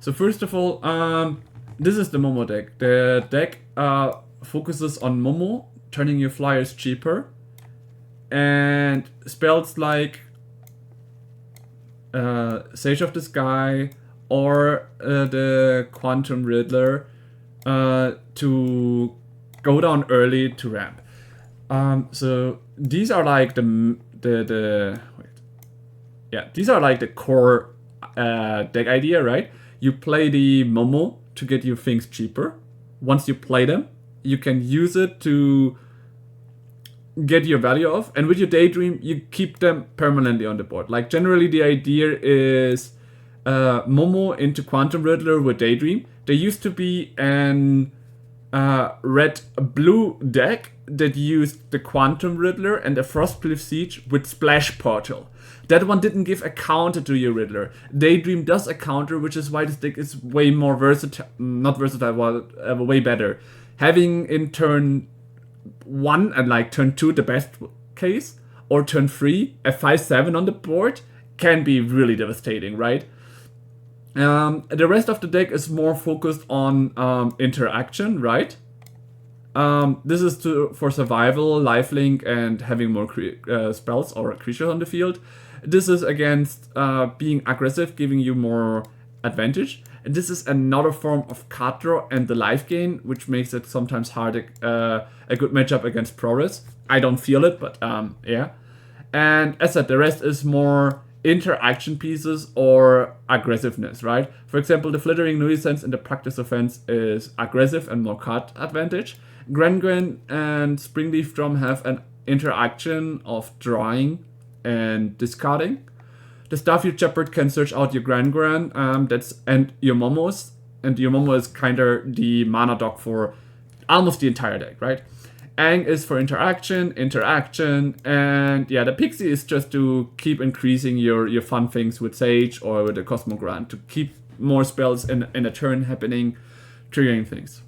So first of all, this is the Momo deck. The deck focuses on Momo, turning your flyers cheaper, and spells like Sage of the Sky or the Quantum Riddler to go down early to ramp. So these are like these are like the core deck idea, right? You play the Momo to get your things cheaper. Once you play them, you can use it to get your value off, and with your Daydream, you keep them permanently on the board. Like generally, the idea is Momo into Quantum Riddler with Daydream. There used to be an red-blue deck that used the Quantum Riddler and the Frostcliff Siege with Splash Portal. That one didn't give a counter to your Riddler. Daydream does a counter, which is why this deck is way more versatile, not versatile, way better. Having in turn 1 and like turn 2 the best case, or turn 3 a 5/7 on the board can be really devastating, right? The rest of the deck is more focused on interaction, right? This is for survival, lifelink, and having more spells or creatures on the field. This is against being aggressive, giving you more advantage. And this is another form of card draw and the life gain, which makes it sometimes hard a good matchup against Prowess. I don't feel it, but yeah. And as said, the rest is more interaction pieces or aggressiveness, right? For example, the Flittering Nuisance in the Practice Offense is aggressive and more card advantage. Gren and Springleaf Drum have an interaction of drawing and discarding. The Starfield Shepherd can search out your Gren, and your Momos, and your Momo is kinda the mana dog for almost the entire deck, right? Aang is for interaction, and yeah, the Pixie is just to keep increasing your fun things with Sage or with the Cosmogrant, to keep more spells in a turn happening, triggering things.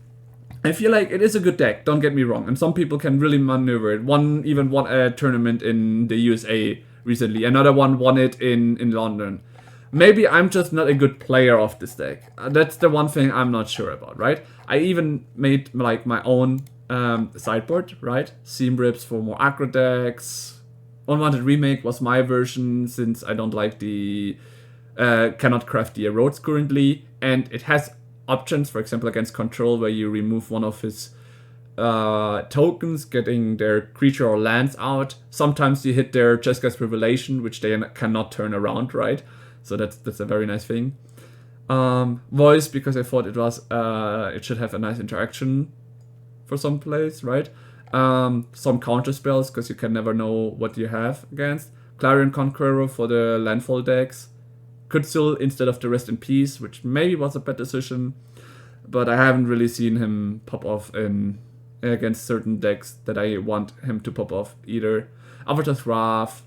I feel like it is a good deck, don't get me wrong, and some people can really maneuver it. One even won a tournament in the USA recently, another one won it in London. Maybe I'm just not a good player of this deck. That's the one thing I'm not sure about, right? I even made like my own sideboard, right? Seam Rips for more aggro decks. Unwanted Remake was my version, since I don't like the cannot craft the erodes currently, and it has options, for example against control, where you remove one of his tokens, getting their creature or lands out. Sometimes you hit their Jeskai Revelation, which they cannot turn around, right? So that's a very nice thing. Voice, because I thought it should have a nice interaction for some plays, right? Some counter spells, because you can never know what you have against. Clarion Conqueror for the landfall decks. Kutsul instead of the Rest in Peace, which maybe was a bad decision, but I haven't really seen him pop off against certain decks that I want him to pop off either. Avatar's Wrath,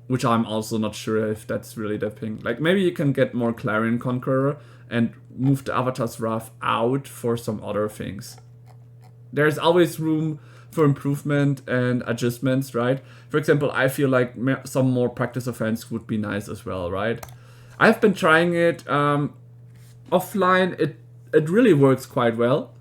which I'm also not sure if that's really the thing. Like, maybe you can get more Clarion Conqueror and move the Avatar's Wrath out for some other things. There's always room for improvement and adjustments, right? For example, I feel like some more Practice Offense would be nice as well, right? I've been trying it offline. It really works quite well.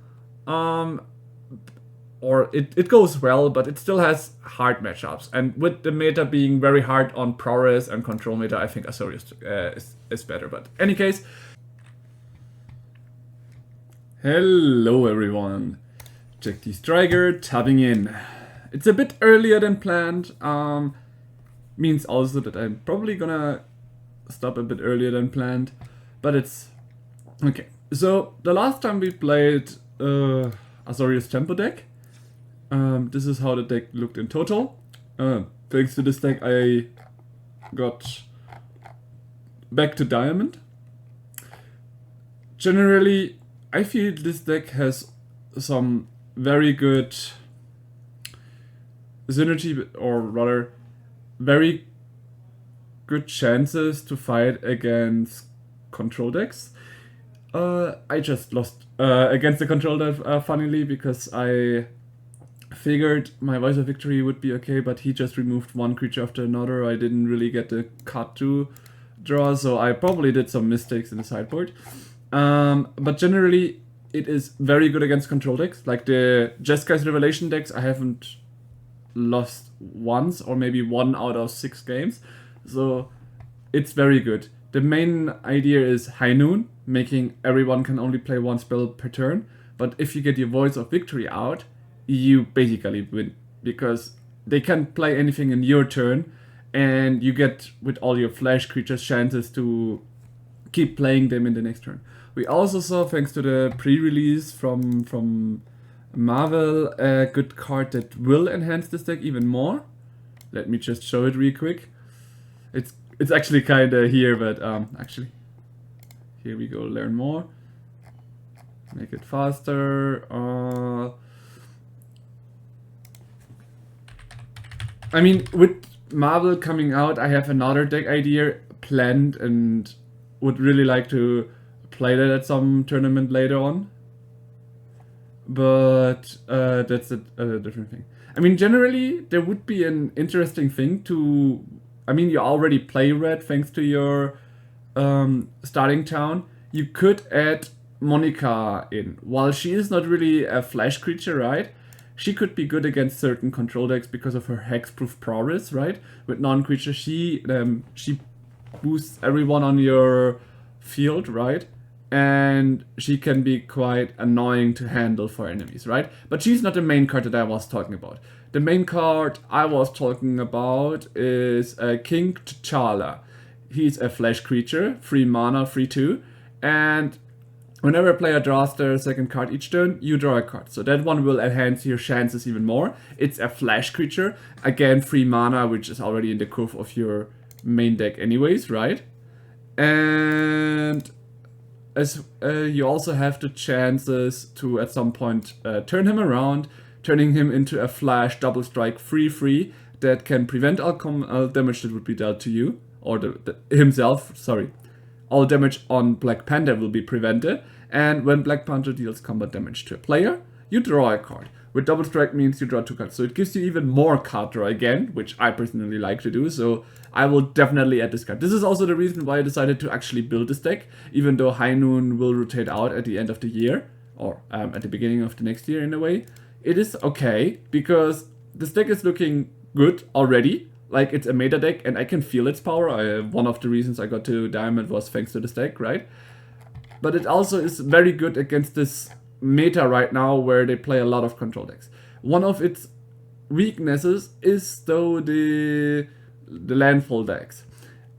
Or it goes well, but it still has hard matchups. And with the meta being very hard on Prowess and Control meta, I think Azorious is better. But any case, hello everyone. JackTStriker tapping in. It's a bit earlier than planned. Means also that I'm probably gonna stop a bit earlier than planned. But it's okay. So the last time we played Azorious Tempo deck, this is how the deck looked in total. Thanks to this deck, I got back to Diamond. Generally, I feel this deck has some very good synergy, or rather very good chances to fight against control decks. I just lost against the control deck, funnily, because I figured my Voice of Victory would be okay, but he just removed one creature after another. I didn't really get the cut to draw, so I probably did some mistakes in the sideboard. But generally, it is very good against control decks. Like the Jeskai Revelation decks, I haven't lost once, or maybe 1 out of 6 games. So it's very good. The main idea is High Noon, making everyone can only play 1 spell per turn. But if you get your Voice of Victory out, you basically win, because they can play anything in your turn, and you get, with all your flash creatures, chances to keep playing them in the next turn. We also saw, thanks to the pre-release from Marvel, a good card that will enhance this deck even more. Let me just show it real quick. It's actually kind of here, but actually, here we go. Learn more. Make it faster. I mean, with Marvel coming out, I have another deck idea planned and would really like to play that at some tournament later on. But that's a different thing. I mean, generally, there would be an interesting thing to... I mean, you already play red thanks to your starting town. You could add Monica in. While she is not really a flash creature, right? She could be good against certain control decks because of her hexproof prowess, right? With non-creature, she boosts everyone on your field, right? And she can be quite annoying to handle for enemies, right? But she's not the main card that I was talking about. The main card I was talking about is King T'Challa. He's a flash creature, 3 mana, 3/2, and whenever a player draws their second card each turn, you draw a card. So that one will enhance your chances even more. It's a flash creature, again 3 mana, which is already in the curve of your main deck anyways, right? And as you also have the chances to at some point turn him around, turning him into a flash double strike 3/3 that can prevent all damage that would be dealt to you, or himself, sorry. All damage on Black Panther will be prevented, and when Black Panther deals combat damage to a player, you draw a card. With double strike means you draw 2 cards, so it gives you even more card draw again, which I personally like to do, so I will definitely add this card. This is also the reason why I decided to actually build this deck, even though High Noon will rotate out at the end of the year, or at the beginning of the next year in a way. It is okay, because this deck is looking good already. Like, it's a meta deck, and I can feel its power. One of the reasons I got to Diamond was thanks to this deck, right? But it also is very good against this meta right now, where they play a lot of control decks. One of its weaknesses is, though, the landfall decks.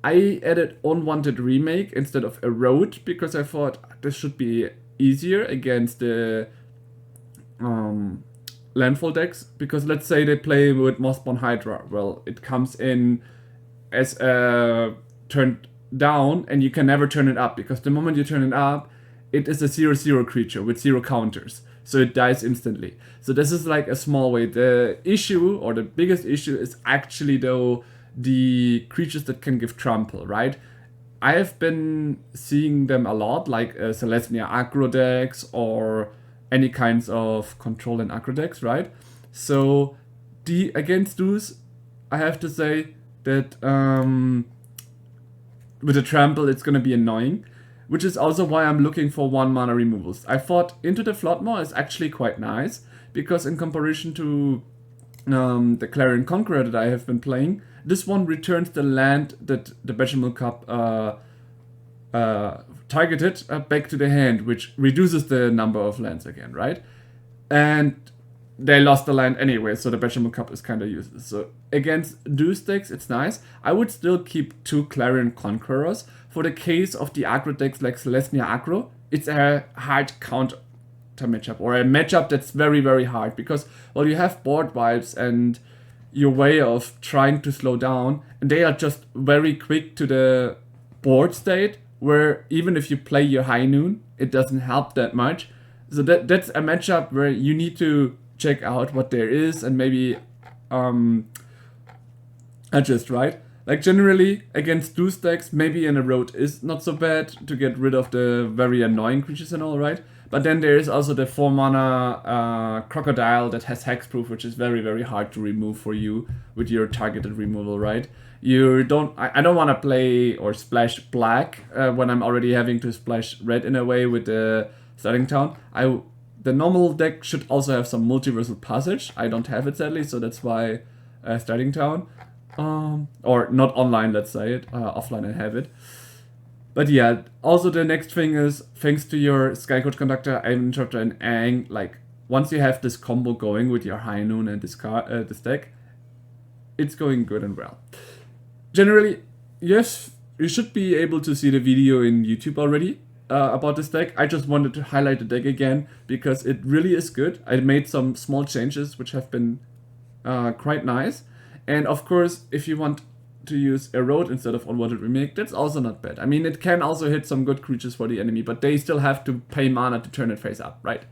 I added Unwanted Remake instead of Erode, because I thought this should be easier against the landfall decks, because let's say they play with Mossborn Hydra. Well, it comes in as a turned down, and you can never turn it up, because the moment you turn it up, it is a 0/0 creature with 0 counters, so it dies instantly. So this is like a small way. The issue, or the biggest issue, is actually, though, the creatures that can give trample, right? I have been seeing them a lot, like Celestia aggro decks, or any kinds of control and aggro decks, right? So against those, I have to say that with the trample, it's gonna be annoying, which is also why I'm looking for 1 mana removals. I thought Into the Floodmaw is actually quite nice, because in comparison to the Clarion Conqueror that I have been playing, this one returns the land that the Bechamel Cup targeted back to the hand, which reduces the number of lands again, right? And they lost the land anyway, so the Bechamel Cup is kind of useless. So against those decks, it's nice. I would still keep 2 Clarion Conquerors. For the case of the aggro decks like Celestia aggro, it's a hard counter matchup, or a matchup that's very, very hard, because, well, you have board vibes and your way of trying to slow down, and they are just very quick to the board state, where even if you play your High Noon, it doesn't help that much. So that's a matchup where you need to check out what there is and maybe adjust, right? Like, generally, against those decks, maybe an Erode is not so bad to get rid of the very annoying creatures and all, right? But then there is also the 4 mana Crocodile that has hexproof, which is very, very hard to remove for you with your targeted removal, right? I don't want to play or splash black when I'm already having to splash red in a way with the starting town. The normal deck should also have some multiversal passage. I don't have it sadly, so that's why starting town. Or not online, let's say it. Offline I have it. But yeah, also the next thing is, thanks to your Skycoach Conductor, Ivan Interrupter and Aang, like, once you have this combo going with your High Noon and this deck, it's going good and well. Generally, yes, you should be able to see the video in YouTube already about this deck. I just wanted to highlight the deck again because it really is good. I made some small changes which have been quite nice. And of course, if you want to use Erode instead of Unwanted Remake, that's also not bad. I mean, it can also hit some good creatures for the enemy, but they still have to pay mana to turn it face up, right?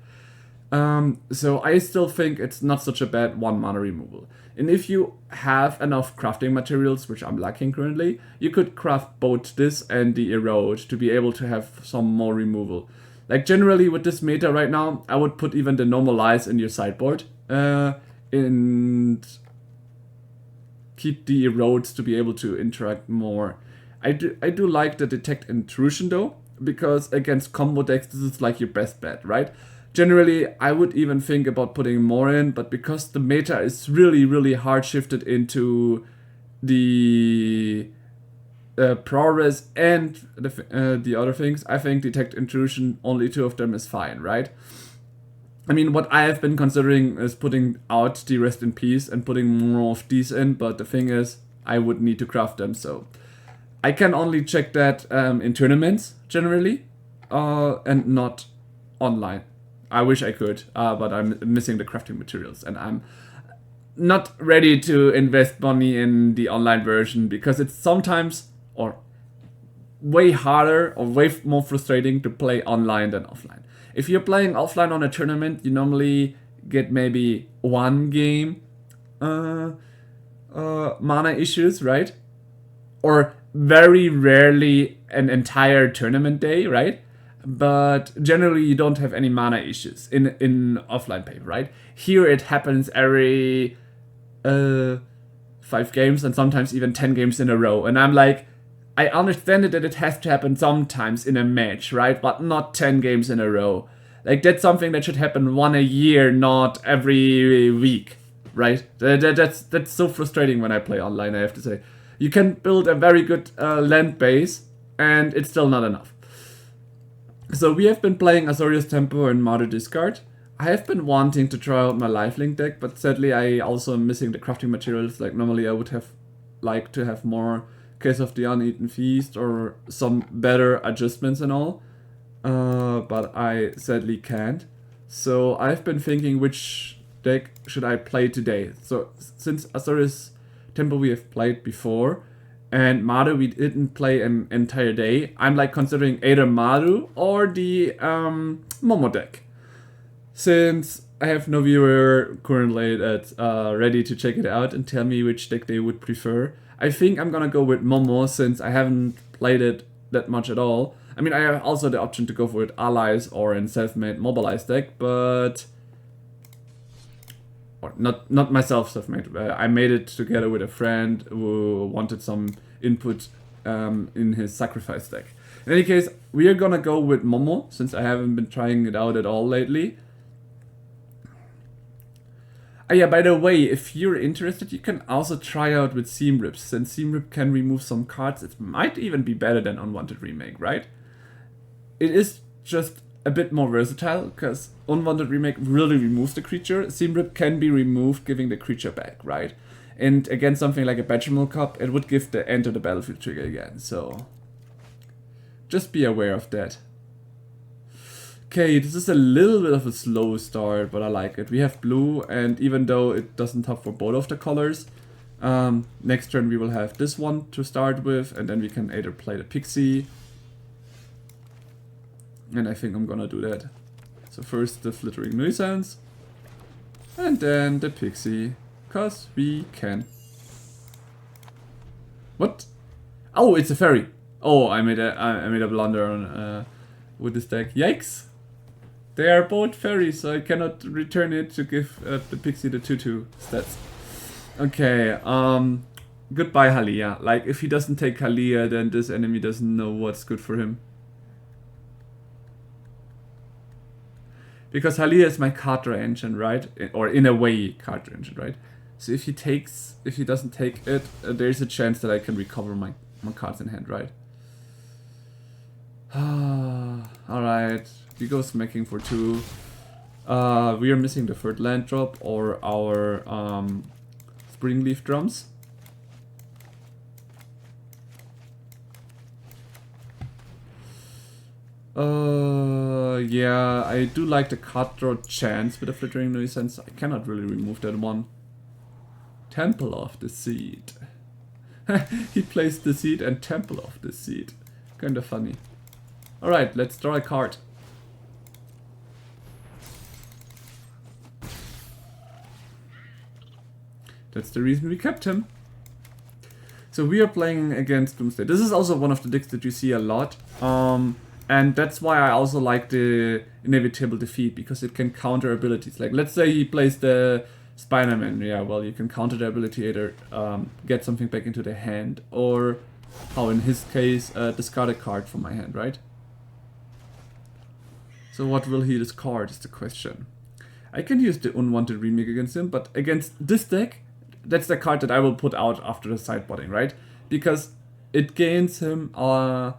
So I still think it's not such a bad 1 mana removal. And if you have enough crafting materials, which I'm lacking currently, you could craft both this and the Erode to be able to have some more removal. Like generally with this meta right now, I would put even the Normalize in your sideboard and keep the Erodes to be able to interact more. I do like the Detect Intrusion though, because against combo decks this is like your best bet, right? Generally, I would even think about putting more in, but because the meta is really hard shifted into the progress and the other things, I think Detect Intrusion, only 2 of them is fine, right? I mean, what I have been considering is putting out the Rest in Peace and putting more of these in, but the thing is, I would need to craft them, so I can only check that in tournaments, generally, and not online. I wish I could, but I'm missing the crafting materials, and I'm not ready to invest money in the online version because it's sometimes or way harder or way more frustrating to play online than offline. If you're playing offline on a tournament, you normally get maybe 1 game mana issues, right? Or very rarely an entire tournament day, right? But generally you don't have any mana issues in offline play, right? Here it happens every 5 games and sometimes even 10 games in a row. And I'm like, I understand it that it has to happen sometimes in a match, right? But not 10 games in a row. Like, that's something that should happen 1 a year, not every week, right? That's so frustrating when I play online, I have to say. You can build a very good land base, and it's still not enough. So we have been playing Azorious Tempo and Mardu Discard. I have been wanting to try out my Lifelink deck, but sadly I also am missing the crafting materials. Like, normally I would have liked to have more Case of the Uneaten Feast or some better adjustments and all. But I sadly can't. So I've been thinking which deck should I play today. So since Azorious Tempo we have played before, and Maru we didn't play an entire day, I'm like considering either Maru or the Momo deck. Since I have no viewer currently that's ready to check it out and tell me which deck they would prefer, I think I'm gonna go with Momo since I haven't played it that much at all. I mean, I have also the option to go for it Allies or in self-made Mobilize deck, but or not myself self-made. I made it together with a friend who wanted some input in his Sacrifice deck. In any case, we are gonna go with Momo since I haven't been trying it out at all lately. Yeah, by the way, if you're interested, you can also try out with Seam Rips. Since Seam Rip can remove some cards, it might even be better than Unwanted Remake, right? It is just a bit more versatile, because Unwanted Remake really removes the creature. Seam Rip can be removed, giving the creature back, right? And against something like a Benjamin Cup, it would give the Enter the Battlefield trigger again, so just be aware of that. Okay, this is a little bit of a slow start, but I like it. We have blue, and even though it doesn't top for both of the colors, next turn we will have this one to start with, and then we can either play the Pixie, and I think I'm gonna do that. So first the Flittering Nuisance, and then the Pixie, cause we can. What? Oh, it's a fairy. Oh, I made a blunder on with this deck. Yikes! They are both fairies, so I cannot return it to give the Pixie the 2/2 stats. Okay, goodbye Halia. Like, if he doesn't take Halia, then this enemy doesn't know what's good for him. Because Halia is my card draw engine, right? Or in a way, card draw engine, right? So if he doesn't take it, there's a chance that I can recover my cards in hand, right? Alright, we go smacking for 2. We are missing the 3rd land drop or our Springleaf Drums. Yeah, I do like the card draw chance with the Flittering Nuisance. I cannot really remove that one. Temple of the Seed. He plays the Seed and Temple of the Seed. Kinda funny. Alright, let's draw a card. That's the reason we kept him. So we are playing against Doomsday. This is also one of the decks that you see a lot. And that's why I also like the Inevitable Defeat, because it can counter abilities. Like, let's say he plays the Spider-Man. Yeah, well, you can counter the ability, either get something back into the hand, or, how in his case, discard a card from my hand, right? So what will he discard is the question. I can use the Unwanted Remake against him, but against this deck, that's the card that I will put out after the sideboarding, right? Because it gains him a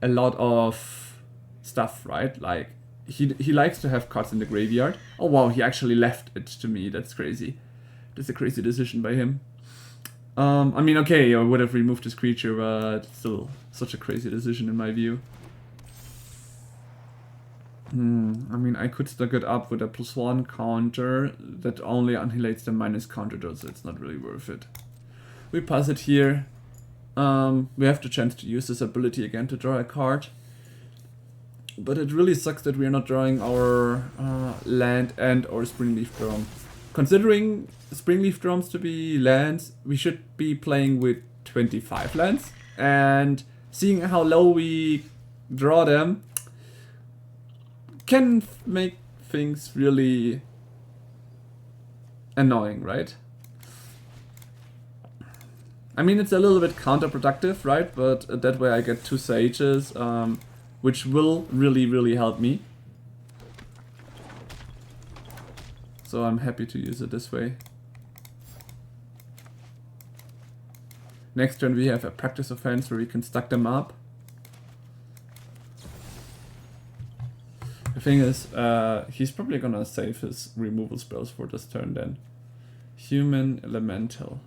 lot of stuff, right? Like, he likes to have cards in the graveyard. Oh wow, he actually left it to me. That's crazy. That's a crazy decision by him. I mean, okay, I would have removed this creature, but still, such a crazy decision in my view. I mean, I could stack it up with a +1 counter that only annihilates the minus counter though, so it's not really worth it. We pass it here. We have the chance to use this ability again to draw a card. But it really sucks that we are not drawing our land and or Springleaf Drum. Considering Springleaf Drums to be lands, we should be playing with 25 lands. And seeing how low we draw them can make things really annoying, right? I mean, it's a little bit counterproductive, right? But that way I get 2 Sages, which will really help me. So I'm happy to use it this way. Next turn we have a Practice Offense where we can stack them up. The thing is, he's probably gonna save his removal spells for this turn then. Human Elemental.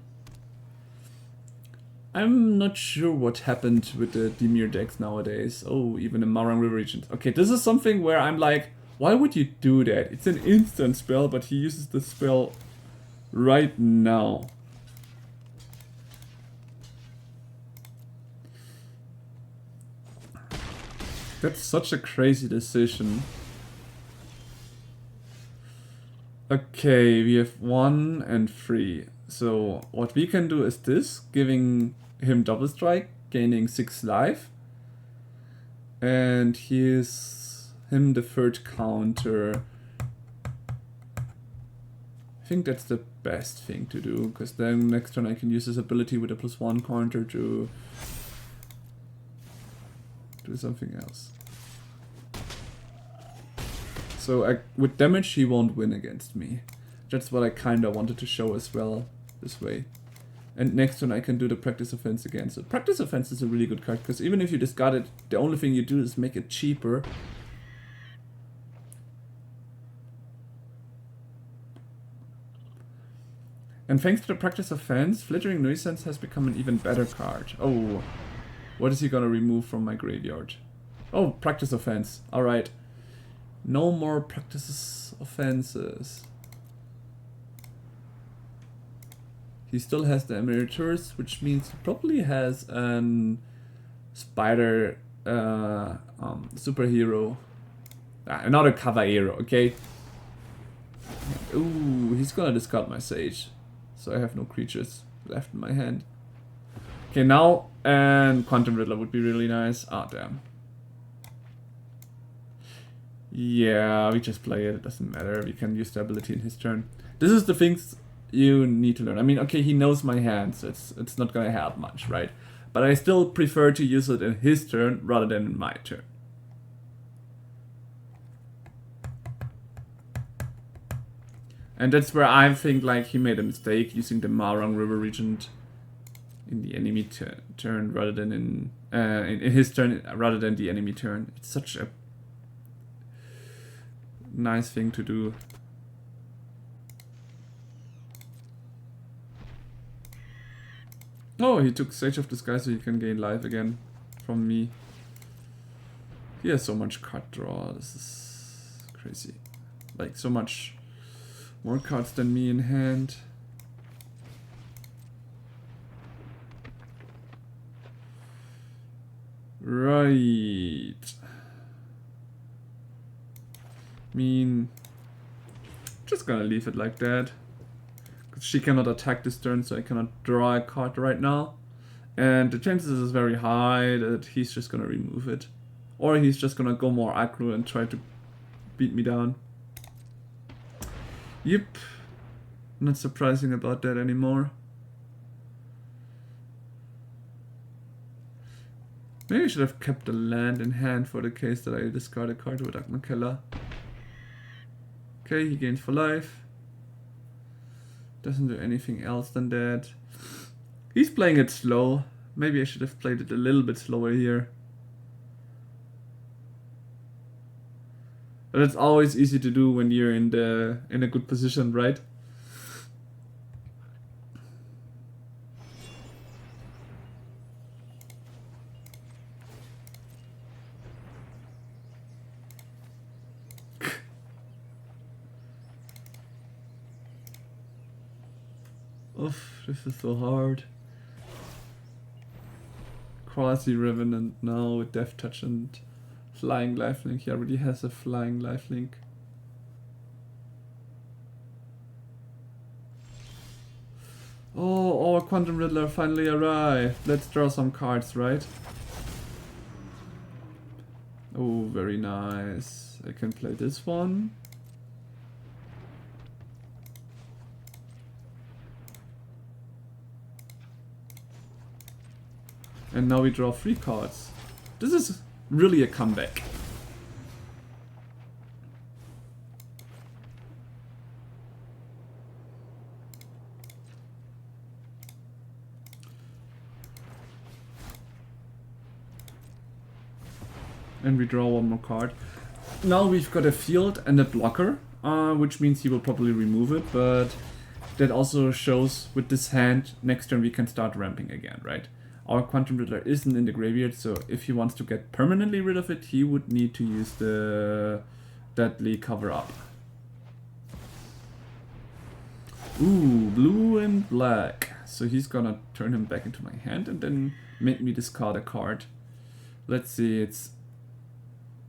I'm not sure what happened with the Dimir decks nowadays. Oh, even the Marang River Regent. Okay, this is something where I'm like, why would you do that? It's an instant spell, but he uses the spell right now. That's such a crazy decision. Okay, we have 1 and 3. So what we can do is this, giving him double strike, gaining 6 life. And here's him the 3rd counter. I think that's the best thing to do, because then next turn I can use his ability with a +1 counter to do something else. So with damage he won't win against me. That's what I kinda wanted to show as well, this way. And next turn I can do the Practice Offense again. So Practice Offense is a really good card, because even if you discard it, the only thing you do is make it cheaper. And thanks to the Practice Offense, Flittering Nuisance has become an even better card. Oh, what is he gonna remove from my graveyard? Oh, Practice Offense, alright. No more Practice Offenses. He still has the Emeritus, which means he probably has an Spider superhero. Another Caballero, okay? Ooh, he's gonna discard my Sage. So I have no creatures left in my hand. Okay, now, and Quantum Riddler would be really nice. Ah, damn. Yeah, we just play it, it doesn't matter. We can use the ability in his turn. This is the things you need to learn. I mean, okay, he knows my hand, so it's not gonna help much, right? But I still prefer to use it in his turn rather than in my turn. And that's where I think like he made a mistake using the Marang River Regent in the enemy turn rather than in his turn rather than the enemy turn. It's such a nice thing to do. Oh, he took Sage of Disguise so he can gain life again from me. He has so much card draw. This is crazy. Like so much more cards than me in hand. Right. I mean, just gonna leave it like that. Because she cannot attack this turn, so I cannot draw a card right now. And the chances is very high that he's just gonna remove it. Or he's just gonna go more aggro and try to beat me down. Yep. Not surprising about that anymore. Maybe I should have kept the land in hand for the case that I discard a card with Akmakella. Okay, he gains for life. Doesn't do anything else than that. He's playing it slow. Maybe I should have played it a little bit slower here. But it's always easy to do when you're in a good position, right? Oof, this is so hard. Quasi Revenant now with Death Touch and Flying Lifelink. He already has a Flying Lifelink. Oh, our Quantum Riddler finally arrived. Let's draw some cards, right? Oh, very nice. I can play this one. And now we draw 3 cards. This is really a comeback. And we draw 1 more card. Now we've got a field and a blocker, which means he will probably remove it, but that also shows with this hand, next turn we can start ramping again, right? Our Quantum Riddler isn't in the graveyard, so if he wants to get permanently rid of it, he would need to use the Deadly Cover-Up. Ooh, blue and black. So he's gonna turn him back into my hand and then make me discard a card. Let's see, it's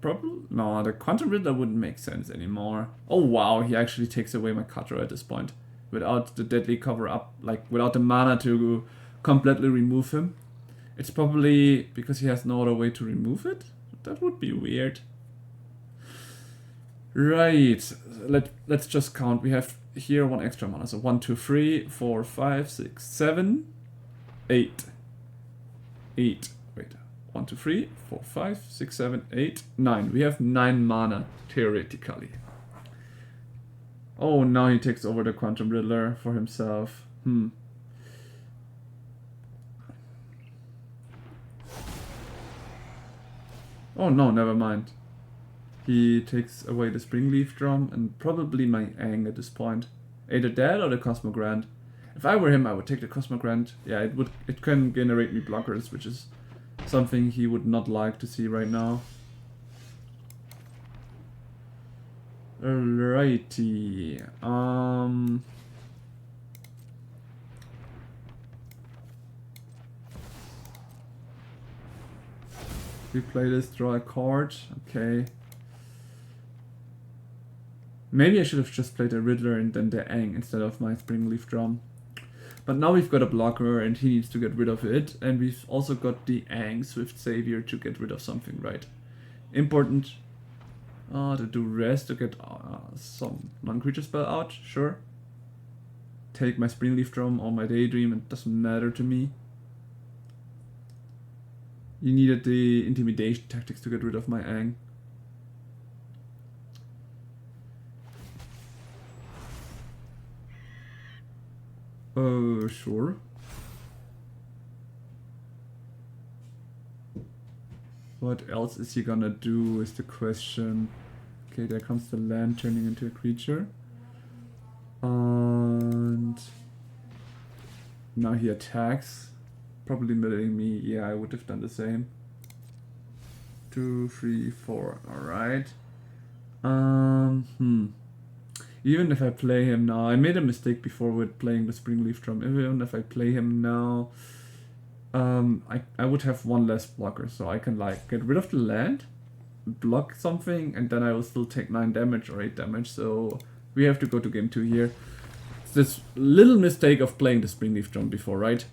probably... No, the Quantum Riddler wouldn't make sense anymore. Oh wow, he actually takes away my card draw at this point. Without the Deadly Cover-Up, like without the mana to completely remove him. It's probably because he has no other way to remove it? That would be weird. Right, let's just count. We have here 1 extra mana. So 1, 2, 3, 4, 5, 6, 7, 8. 8. Wait. 1, 2, 3, 4, 5, 6, 7, 8, 9. We have 9 mana, theoretically. Oh, now he takes over the Quantum Riddler for himself. Oh no, never mind. He takes away the Springleaf Drum and probably my Aang at this point. Either that or the Cosmogrant. If I were him, I would take the Cosmogrant. Yeah, it can generate me blockers, which is something he would not like to see right now. Alrighty. We play this, draw a card. Okay. Maybe I should have just played the Riddler and then the Aang instead of my Springleaf Drum. But now we've got a blocker and he needs to get rid of it. And we've also got the Aang Swift Savior to get rid of something, right? Important. To do rest to get some non-creature spell out, sure. take my Springleaf Drum or my Daydream, it doesn't matter to me. You needed the intimidation tactics to get rid of my Ang. Sure. What else is he gonna do is the question. Okay, there comes the land turning into a creature. And now he attacks. Probably milling me. Yeah, I would have done the same. 2, 3, 4. Alright. Even if I play him now, I made a mistake before with playing the Springleaf Drum. Even if I play him now, I would have one less blocker, so I can like get rid of the land, block something, and then I will still take 9 damage or 8 damage. So we have to go to game 2 here. It's this little mistake of playing the Springleaf Drum before, right?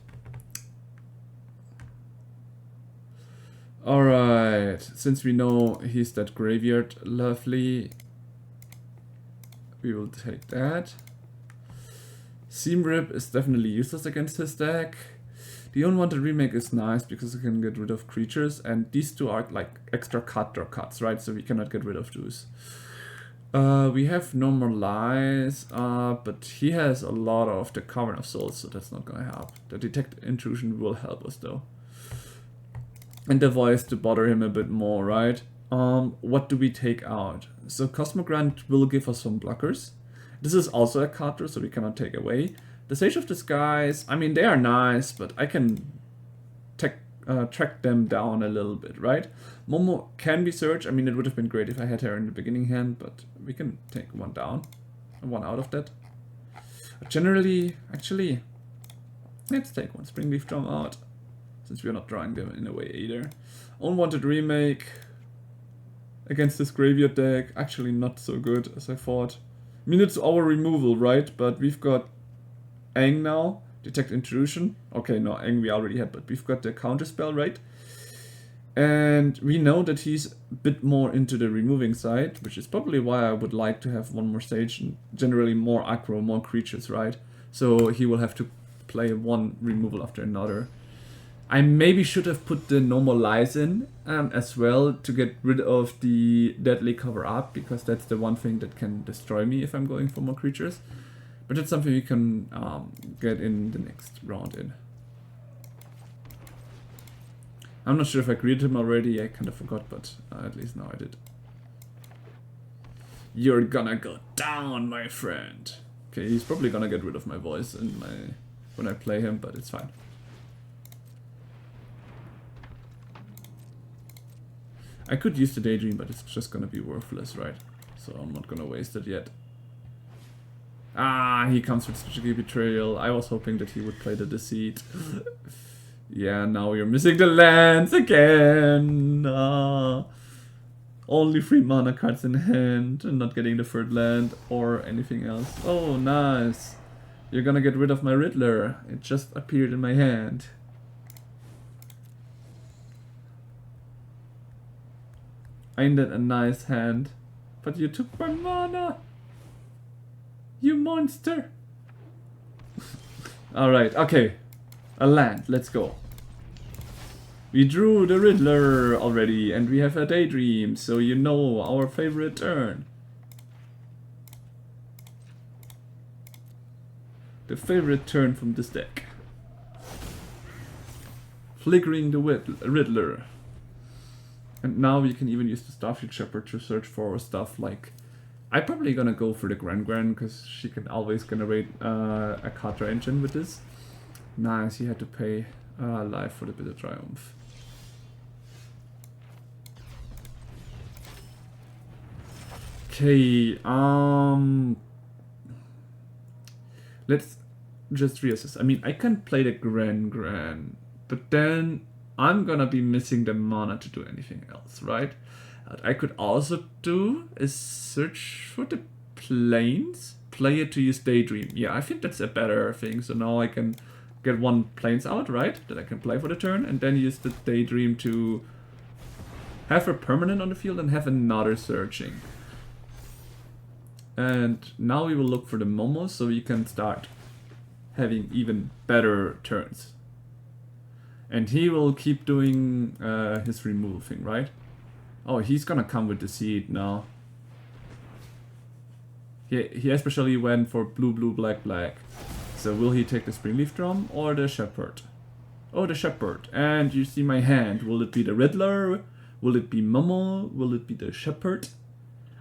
Alright, since we know he's that graveyard, lovely. We will take that. Seam Rip is definitely useless against his deck. The Unwanted Remake is nice because we can get rid of creatures, and these two are like extra cut or cuts, right? So we cannot get rid of those. We have no more lies, but he has a lot of the Cavern of Souls, so that's not gonna help. The Detect Intrusion will help us though. And the Voice to bother him a bit more, right? What do we take out? So Cosmogrant will give us some blockers. This is also a counter, so we cannot take away. The Sage of Disguise, I mean, they are nice, but I can track them down a little bit, right? Momo can be searched. I mean, it would have been great if I had her in the beginning hand, but we can take one down and one out of that. But generally, actually, let's take one Springleaf Drum out, since we're not drawing them in a way either. Unwanted Remake against this graveyard deck, actually not so good as I thought. I mean, it's our removal, right? But we've got Ang now, Detect Intrusion. Okay, no, Ang we already had, but we've got the counter spell, right? And we know that he's a bit more into the removing side, which is probably why I would like to have one more Sage and generally more aggro, more creatures, right? So he will have to play one removal after another. I maybe should have put the No More Lies in as well to get rid of the Deadly Cover Up, because that's the one thing that can destroy me if I'm going for more creatures. But it's something we can get in the next round in. I'm not sure if I greeted him already, I kind of forgot, but at least now I did. You're gonna go down, my friend. Okay, he's probably gonna get rid of my voice in when I play him, but it's fine. I could use the Daydream, but it's just gonna be worthless, right? So I'm not gonna waste it yet. Ah, he comes with Strategic Betrayal. I was hoping that he would play the Deceit. Yeah, now you're missing the lands again. Only 3 mana cards in hand and not getting the 3rd land or anything else. Oh, nice. You're gonna get rid of my Riddler. It just appeared in my hand. Ain't that a nice hand? But you took my mana. You monster. Alright, okay. A land, let's go. We drew the Riddler already, and we have a Daydream, so you know our favorite turn. The favorite turn from this deck. Flickering the Riddler. And now we can even use the Starfield Shepherd to search for stuff like... I'm probably gonna go for the Gran, because she can always generate a Katra engine with this. Nice, he had to pay life for the Bitter Triumph. Okay, let's just reassess. I mean, I can play the Gran, but then I'm gonna be missing the mana to do anything else, right? What I could also do is search for the planes, play it to use Daydream. Yeah, I think that's a better thing. So now I can get one planes out, right? That I can play for the turn, and then use the Daydream to have a permanent on the field and have another searching. And now we will look for the Momo, so we can start having even better turns. And he will keep doing his removal thing, right? Oh, he's gonna come with the seed now. He especially went for blue, blue, black, black. So will he take the Springleaf Drum or the Shepherd? Oh, the Shepherd. And you see my hand. Will it be the Riddler? Will it be Momo? Will it be the Shepherd?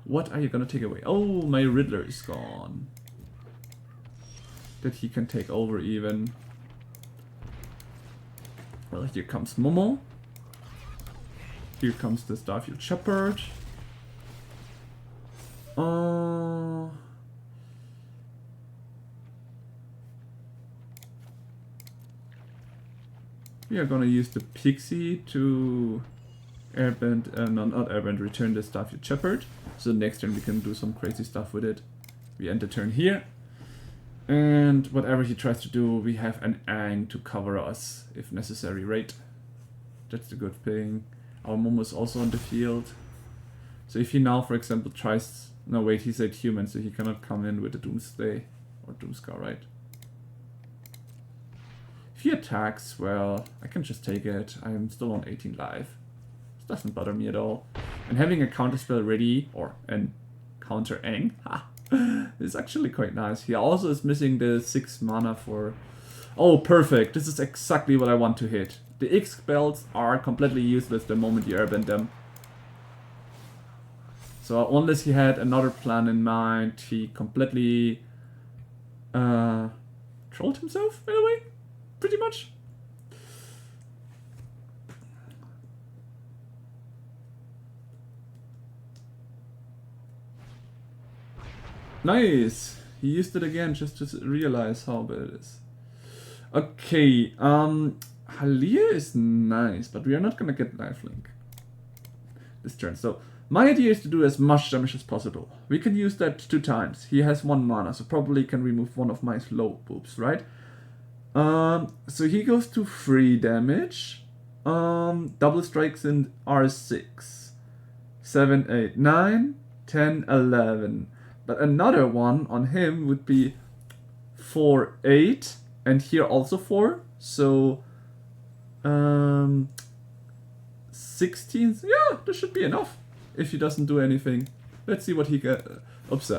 What are you gonna take away? Oh, my Riddler is gone. That he can take over even. Well, here comes Momo. Here comes the Starfield Shepherd. We are gonna use the Pixie to airbend, no, not airbend, return the Starfield Shepherd. So next turn we can do some crazy stuff with it. We end the turn here. And whatever he tries to do, we have an Ang to cover us if necessary, right? That's the good thing. Our Momo is also on the field. So if he now, for example, tries... No, wait, he said human, so he cannot come in with the Doomsday or Doomscar, right? If he attacks, well, I can just take it. I'm still on 18 life. This doesn't bother me at all. And having a counterspell ready, or an counter Ang, is actually quite nice. He also is missing the 6 mana for... Oh, perfect. This is exactly what I want to hit. The X spells are completely useless the moment you airbend them. So unless he had another plan in mind, he completely trolled himself in a way, pretty much. Nice! He used it again just to realize how bad it is. Okay, Halia is nice, but we are not gonna get lifelink this turn. So my idea is to do as much damage as possible. We can use that 2 times. He has 1 mana, so probably can remove one of my slow boobs, right? So he goes to 3 damage. Double strikes in R6. 7, 8, 9, 10, 11. But another one on him would be 4, 8, and here also 4. So 16. Yeah, this should be enough. If he doesn't do anything. Let's see what he get. Oops.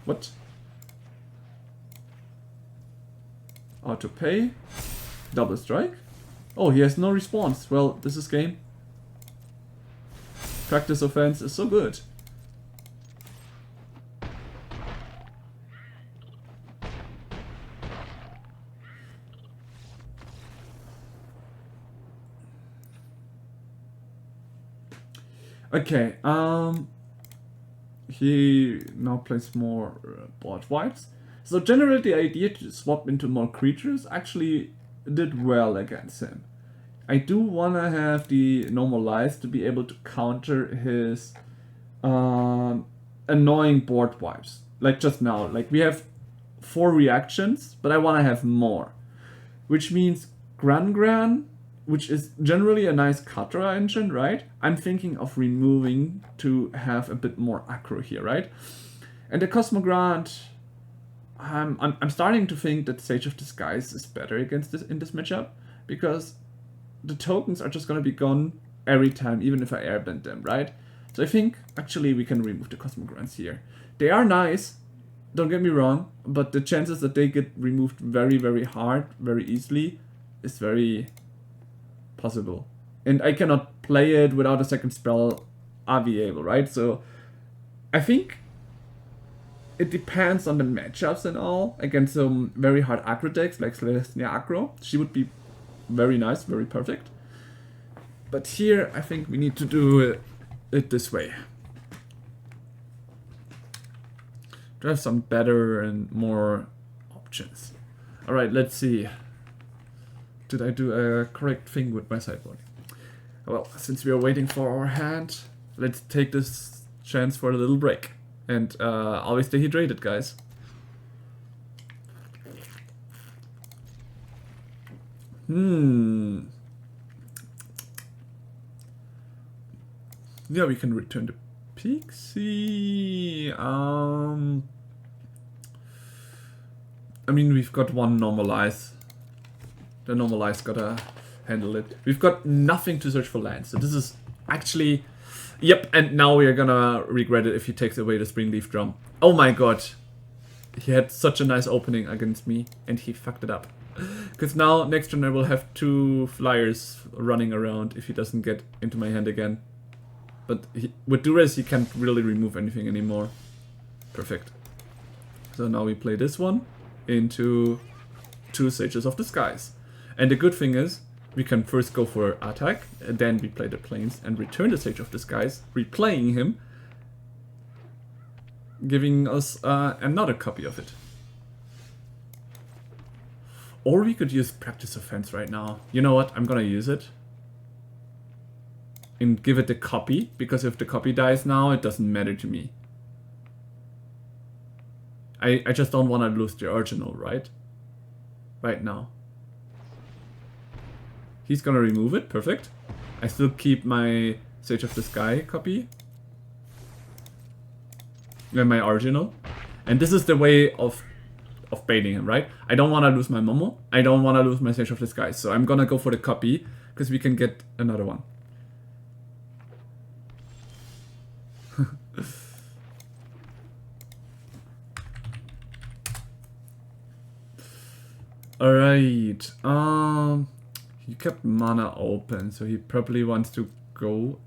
What? Auto pay. Double strike. Oh, he has no response. Well, this is game. Practice offense is so good. Okay, he now plays more board wipes. So generally the idea to swap into more creatures actually did well against him. I do wanna have the normalize to be able to counter his annoying board wipes. Like just now, like we have 4 reactions, but I wanna have more. Which means Gran, which is generally a nice Katra engine, right? I'm thinking of removing to have a bit more aggro here, right? And the Cosmogrant, I'm starting to think that Sage of Disguise is better against this in this matchup, because the tokens are just gonna be gone every time, even if I airbend them, right? So I think actually we can remove the Cosmogrants here. They are nice, don't get me wrong, but the chances that they get removed very, very hard, very easily, is very possible. And I cannot play it without a second spell able, right? So I think it depends on the matchups and all. Against some very hard aggro decks like Celestia Aggro, she would be very nice, very perfect. But here I think we need to do it this way. To have some better and more options. Alright, let's see. Did I do a correct thing with my sideboard? Well, since we are waiting for our hand, let's take this chance for a little break. And always stay hydrated, guys. Yeah, we can return the Pixie. I mean, we've got one normalize. The normalize gotta handle it. We've got nothing to search for land, so this is actually... Yep, and now we are gonna regret it if he takes away the Springleaf Drum. Oh my god. He had such a nice opening against me, and he fucked it up. Because now, next turn I will have 2 flyers running around if he doesn't get into my hand again. But with Duress he can't really remove anything anymore. Perfect. So now we play this one into 2 Sages of the Skies. And the good thing is, we can first go for attack, and then we play the Plains and return the Sage of the Skies, replaying him, giving us another copy of it. Or we could use Practice Offense right now. You know what? I'm gonna use it. And give it the copy, because if the copy dies now, it doesn't matter to me. I just don't want to lose the original, right? Right now. He's gonna remove it, perfect. I still keep my Sage of the Sky copy. And my original. And this is the way of baiting him, right? I don't want to lose my Momo. I don't want to lose my Sage of the Sky. So I'm gonna go for the copy, because we can get another one. Alright, he kept mana open, so he probably wants to go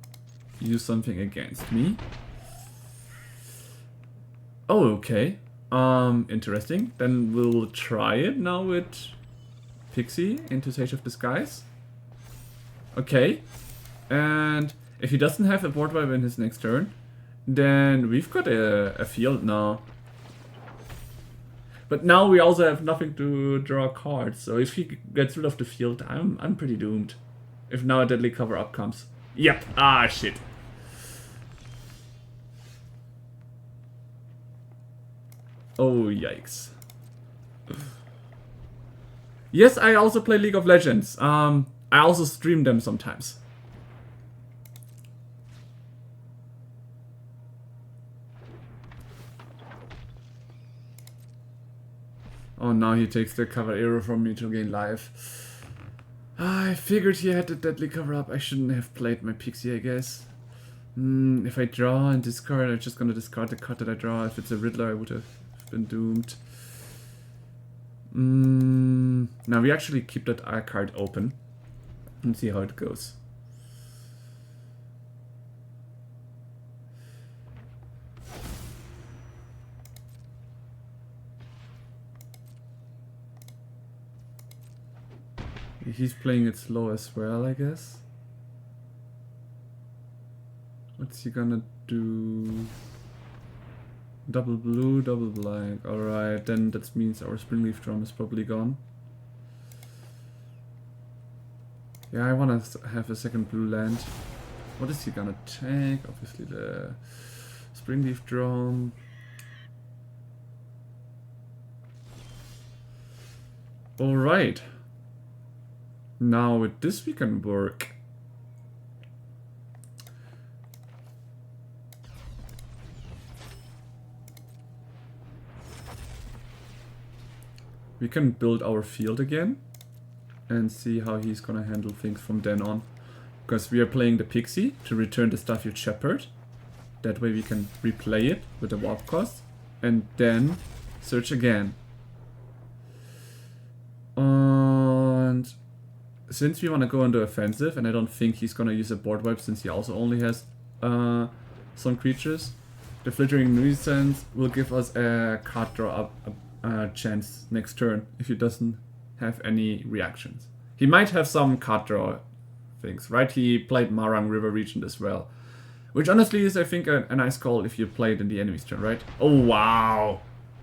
use something against me. Oh, okay. Interesting. Then we'll try it now with Pixie into Sage of the Skies. Okay. And if he doesn't have a board wipe in his next turn, then we've got a field now. But now we also have nothing to draw cards, so if he gets rid of the field, I'm pretty doomed. If now a Deadly Cover-Up comes. Yep, ah shit. Oh yikes. Yes, I also play League of Legends. I also stream them sometimes. Oh, now he takes the cover arrow from me to gain life. I figured he had the Deadly Cover-Up. I shouldn't have played my Pixie, I guess. If I draw and discard, I'm just gonna discard the card that I draw. If it's a Riddler, I would have been doomed. Now we actually keep that eye card open and see how it goes. He's playing it slow as well, I guess. What's he gonna do? Double blue, double black. Alright, then that means our Springleaf Drum is probably gone. Yeah, I wanna have a second blue land. What is he gonna take? Obviously the Springleaf Drum. Alright. Now with this we can work. We can build our field again and see how he's gonna handle things from then on. Because we are playing the Pixie to return the Starfield Shepherd. That way we can replay it with the warp cost and then search again. And since we want to go into offensive, and I don't think he's going to use a board wipe since he also only has some creatures, the Flittering Nuisance will give us a card draw up chance next turn if he doesn't have any reactions. He might have some card draw things, right? He played Marang River Regent as well, which honestly is, I think, a nice call if you play it in the enemy's turn, right? Oh wow,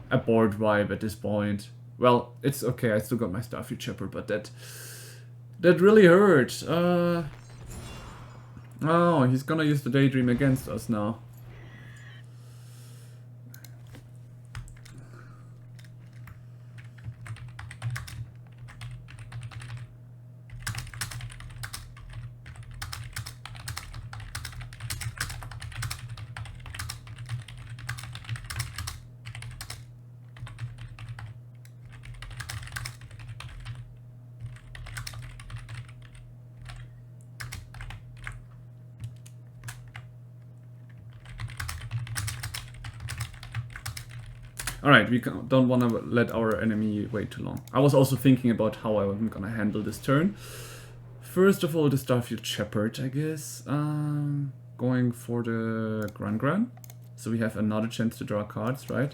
a board wipe at this point. Well, it's okay, I still got my Starfield Shepherd, but that really hurt. Oh, he's gonna use the Daydream against us now. Alright, we don't want to let our enemy wait too long. I was also thinking about how I'm gonna handle this turn. First of all, the Starfield Shepherd, I guess. Going for the Gran. So we have another chance to draw cards, right?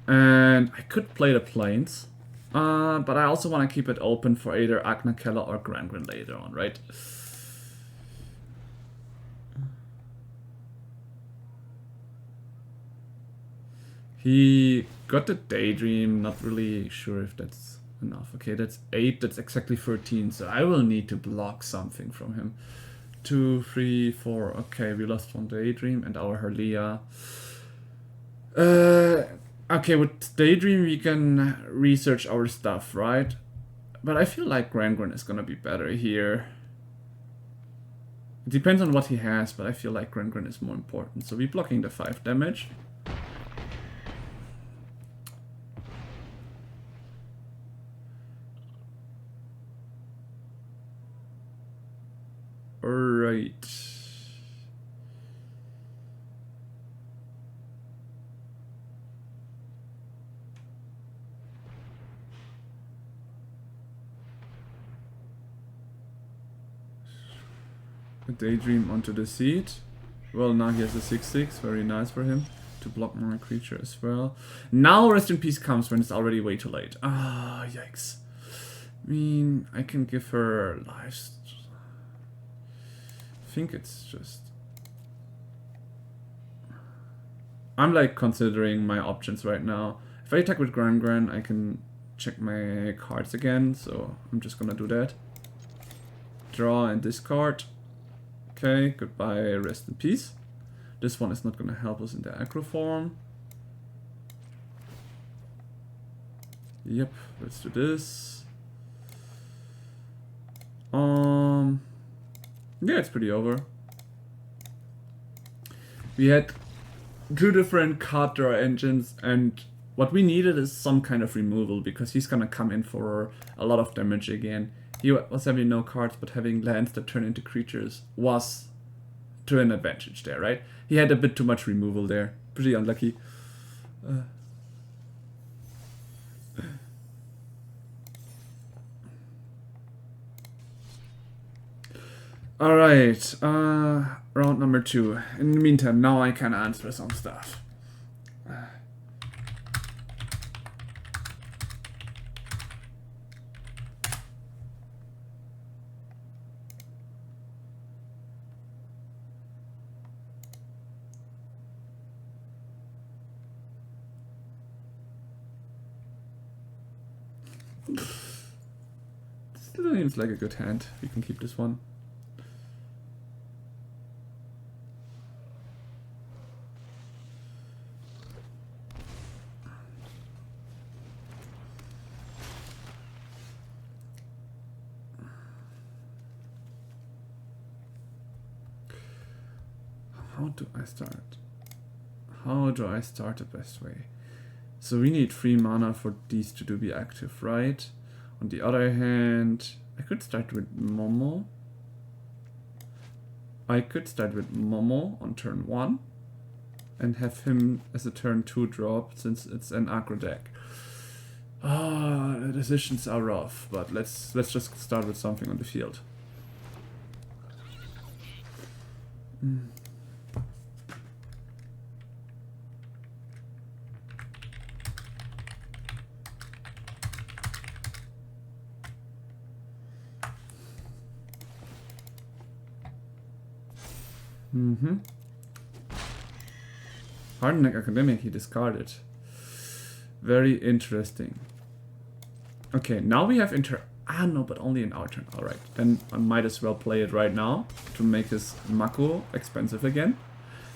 And I could play the Plains. But I also want to keep it open for either Agna Keller or Gran later on, right? He got the Daydream, not really sure if that's enough. Okay, that's 8, that's exactly 13, so I will need to block something from him. 2, 3, 4, okay, we lost one Daydream and our Herlia. Okay, with Daydream we can research our stuff, right? But I feel like Gran is gonna be better here. It depends on what he has, but I feel like Gran is more important. So we're blocking the 5 damage. Alright. A Daydream onto the seat. Well, now he has a 6/6, very nice for him. To block my creature as well. Now Rest in Peace comes when it's already way too late. Ah, yikes. I mean, I can give her lives. I think it's just... I'm like considering my options right now. If I attack with Gran, I can check my cards again, so I'm just gonna do that. Draw and discard. Okay, goodbye, Rest in Peace. This one is not gonna help us in the aggro form. Yep, let's do this. Yeah, it's pretty over. We had 2 different card draw engines, and what we needed is some kind of removal, because he's gonna come in for a lot of damage again. He was having no cards, but having lands that turn into creatures was to an advantage there, right? He had a bit too much removal there. Pretty unlucky. Alright, round number 2. In the meantime, now I can answer some stuff. Still seems like a good hand. We can keep this one. How do I start? How do I start the best way? So we need 3 mana for these two to be active, right? On the other hand, I could start with Momo. I could start with Momo on turn 1 and have him as a turn 2 drop, since it's an aggro deck. The decisions are rough, but let's just start with something on the field. Hardening Academic, he discarded. Very interesting. Okay, now we have no, but only in our turn. Alright, then I might as well play it right now to make his Mako expensive again.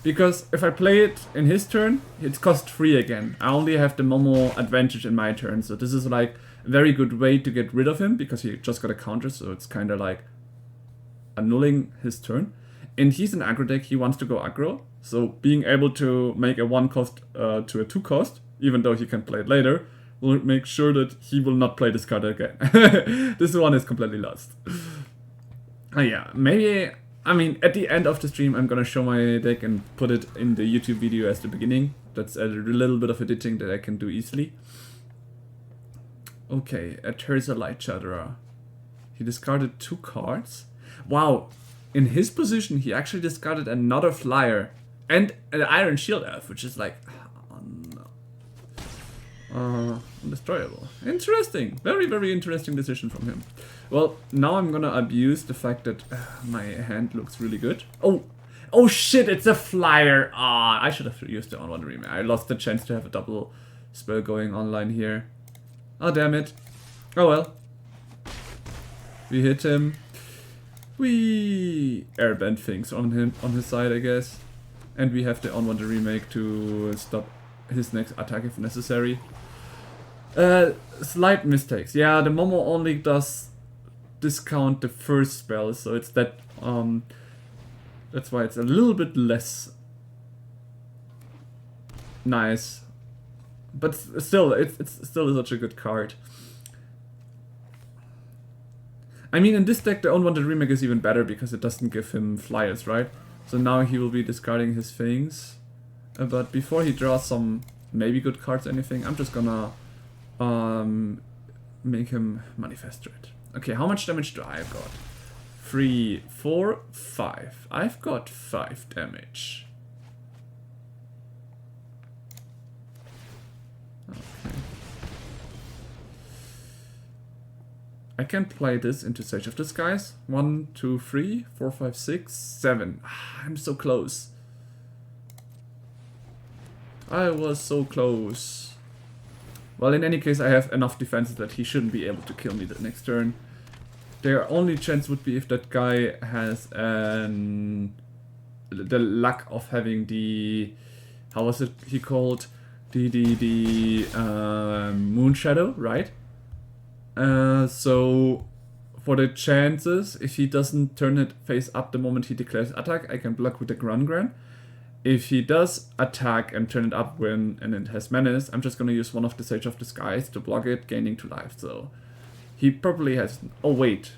Because if I play it in his turn, it's cost 3 again. I only have the Momo advantage in my turn, so this is like a very good way to get rid of him, because he just got a counter, so it's kind of like annulling his turn. And he's an aggro deck, he wants to go aggro, so being able to make a 1 cost to a 2 cost, even though he can play it later, will make sure that he will not play this card again. This one is completely lost. Yeah, maybe I mean, at the end of the stream, I'm gonna show my deck and put it in the YouTube video as the beginning. That's a little bit of editing that I can do easily. Okay, a Terza Light Chatterer. He discarded 2 cards. Wow, in his position, he actually discarded another flyer and an Iron Shield Elf, which is like, undestroyable. Interesting. Very, very interesting decision from him. Well, now I'm gonna abuse the fact that my hand looks really good. Oh shit, it's a flyer. Ah, I should have used the on-one remake. I lost the chance to have a double spell going online here. Oh, damn it. Oh well. We hit him. We airbend things on him, on his side, I guess. And we have the on-one remake to stop his next attack if necessary. Slight mistakes. Yeah, the Momo only does discount the first spell, so it's that, that's why it's a little bit less nice. But still, it's still such a good card. I mean, in this deck, the Unwanted Remake is even better because it doesn't give him flyers, right? So now he will be discarding his things. But before he draws some maybe good cards or anything, I'm just gonna make him manifest it. Okay, how much damage do I got? 3, 4, 5. I've got 5 damage. Okay. I can play this into Sage of Disguise. 1, 2, 3, 4, 5, 6, 7. I'm so close. I was so close. Well, in any case, I have enough defenses that he shouldn't be able to kill me the next turn. Their only chance would be if that guy has the luck of having the, how was it he called? The Moon Shadow, right? So for the chances, if he doesn't turn it face up the moment he declares attack, I can block with the Grungran. If he does attack and turn it up when and it has menace, I'm just gonna use one of the Sage of Disguise to block it, gaining 2 life. So he probably has. Oh wait,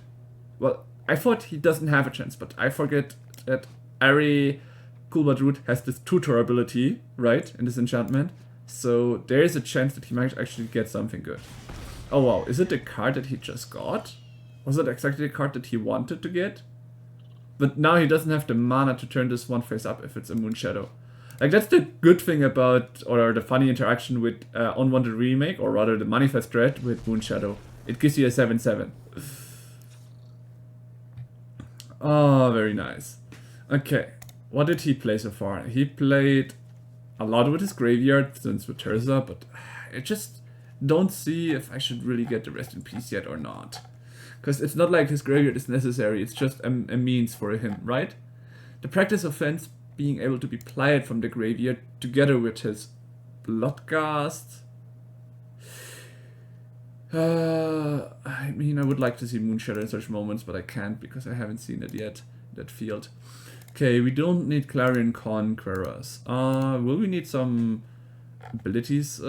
well I thought he doesn't have a chance, but I forget that every Coolbard Root has this tutor ability, right, in this enchantment. So there is a chance that he might actually get something good. Oh wow, is it the card that he just got? Was it exactly the card that he wanted to get? But now he doesn't have the mana to turn this one face up if it's a Moon Shadow. Like, that's the good thing about, or the funny interaction with Unwanted Remake, or rather the Manifest Threat with Moon Shadow. It gives you a 7/7. Oh, very nice. Okay, what did he play so far? He played a lot with his graveyard, since with Terza, but I just don't see if I should really get the Rest in Peace yet or not. Because it's not like his graveyard is necessary, it's just a means for him, right? The practice of Fence being able to be played from the graveyard together with his Bloodghast. I mean, I would like to see Moonshadow in such moments, but I can't because I haven't seen it yet, that field. Okay, we don't need Clarion Conquerors. Will we need some abilities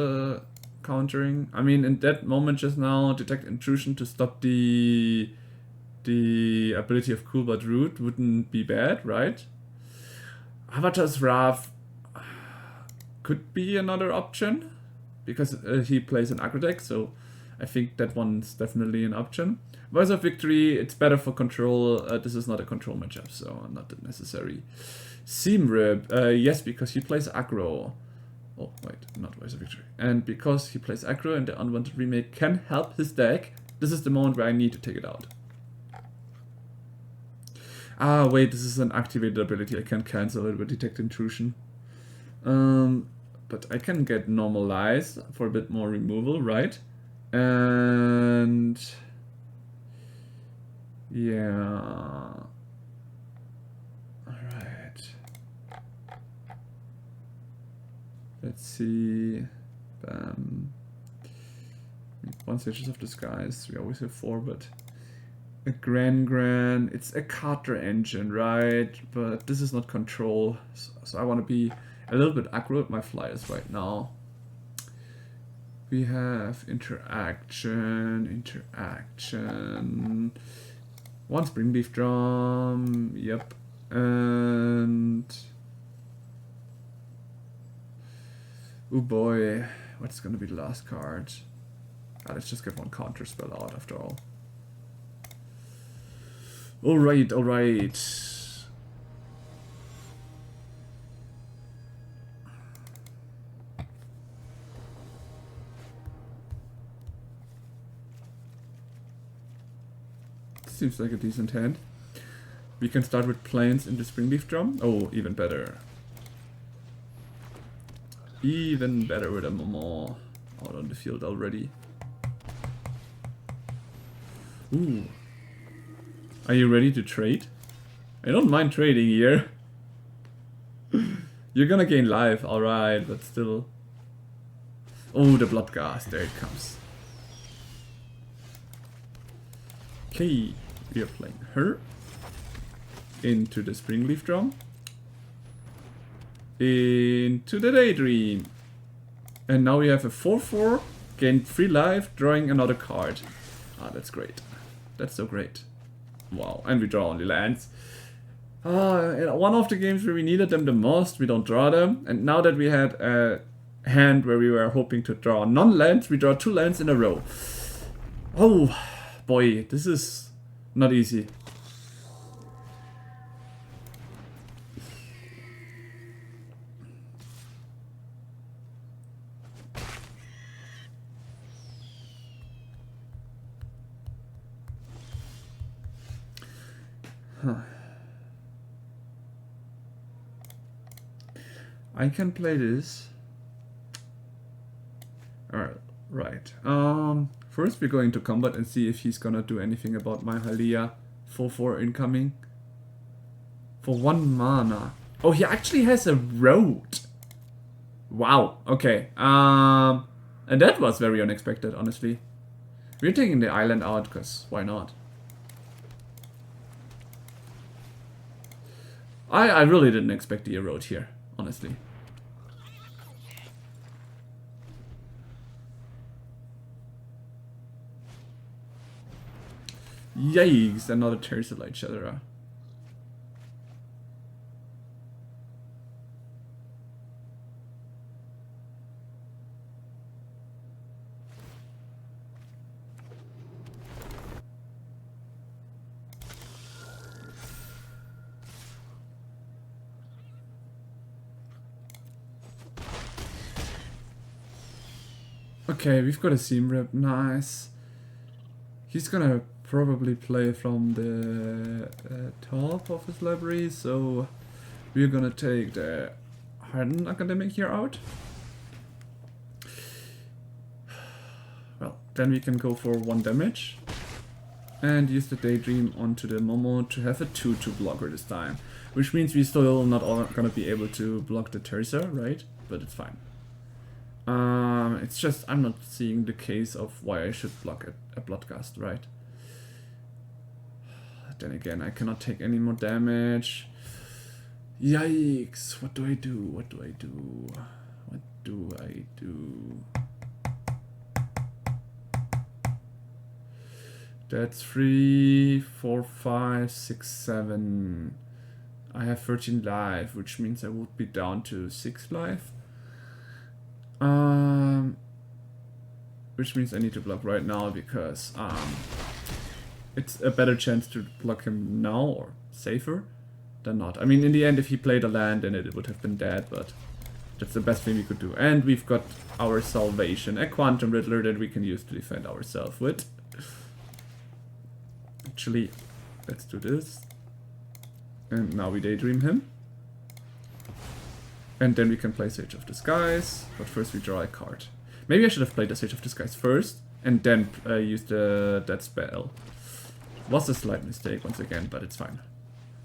countering? I mean, in that moment just now, Detect Intrusion to stop the ability of Coolbard Root wouldn't be bad, right? Avatar's Wrath could be another option, because he plays an aggro deck, so I think that one's definitely an option. Voice of Victory, it's better for control. This is not a control matchup, so not that necessary. Seamrib, yes, because he plays aggro. Oh, wait, not Voice of Victory. And because he plays aggro and the Unwanted Remake can help his deck, this is the moment where I need to take it out. Ah, wait, this is an activated ability. I can't cancel it with Detect Intrusion. But I can get Normalize for a bit more removal, right? And yeah. Alright. Let's see. Bam. One Sages of Disguise. We always have 4, but a Gran. It's a Carter engine, right? But this is not control. So I want to be a little bit aggro with my flyers right now. We have interaction. One Springleaf Drum. Yep. And oh boy, what's gonna be the last card? Let's just get one counter spell out after all. Alright, alright. Seems like a decent hand. We can start with planes in the Springleaf Drum. Oh, even better. Even better with a Momo out on the field already. Ooh. Are you ready to trade? I don't mind trading here. You're gonna gain life, alright, but still. Oh, the Bloodghast, there it comes. Okay, we are playing her into the Springleaf Drum, into the Daydream, and now we have a 4/4, gain 3 life, drawing another card. Ah, that's great. That's so great. Wow, and we draw only lands. In one of the games where we needed them the most, we don't draw them, and now that we had a hand where we were hoping to draw non-lands, we draw 2 lands in a row. Oh boy, this is not easy. Huh. I can play this. Alright, right. First we're going to combat and see if he's gonna do anything about my Halia 4/4 incoming. For 1 mana. Oh, he actually has a road. Wow, okay. And that was very unexpected, honestly. We're taking the island out, because why not? I really didn't expect the erode here, honestly. Yikes, another Terracellite Shattera. Okay, we've got a Seam Rep, nice. He's gonna probably play from the top of his library, so we're gonna take the Hardened Academic here out. Well, then we can go for 1 damage and use the Daydream onto the Momo to have a 2/2 blocker this time, which means we're still not all gonna be able to block the Terza, right? But it's fine. It's just I'm not seeing the case of why I should block a Bloodghast, right? Then again, I cannot take any more damage. Yikes! What do I do? What do I do? What do I do? That's 3, 4, 5, 6, 7. I have 13 life, which means I would be down to 6 life. Which means I need to block right now because it's a better chance to block him now or safer than not. I mean, in the end, if he played a land, then it would have been dead, but that's the best thing we could do. And we've got our Salvation, a Quantum Riddler that we can use to defend ourselves with. Actually, let's do this. And now we Daydream him. And then we can play Sage of Disguise, but first we draw a card. Maybe I should have played the Sage of Disguise first, and then use that spell. Was a slight mistake once again, but it's fine.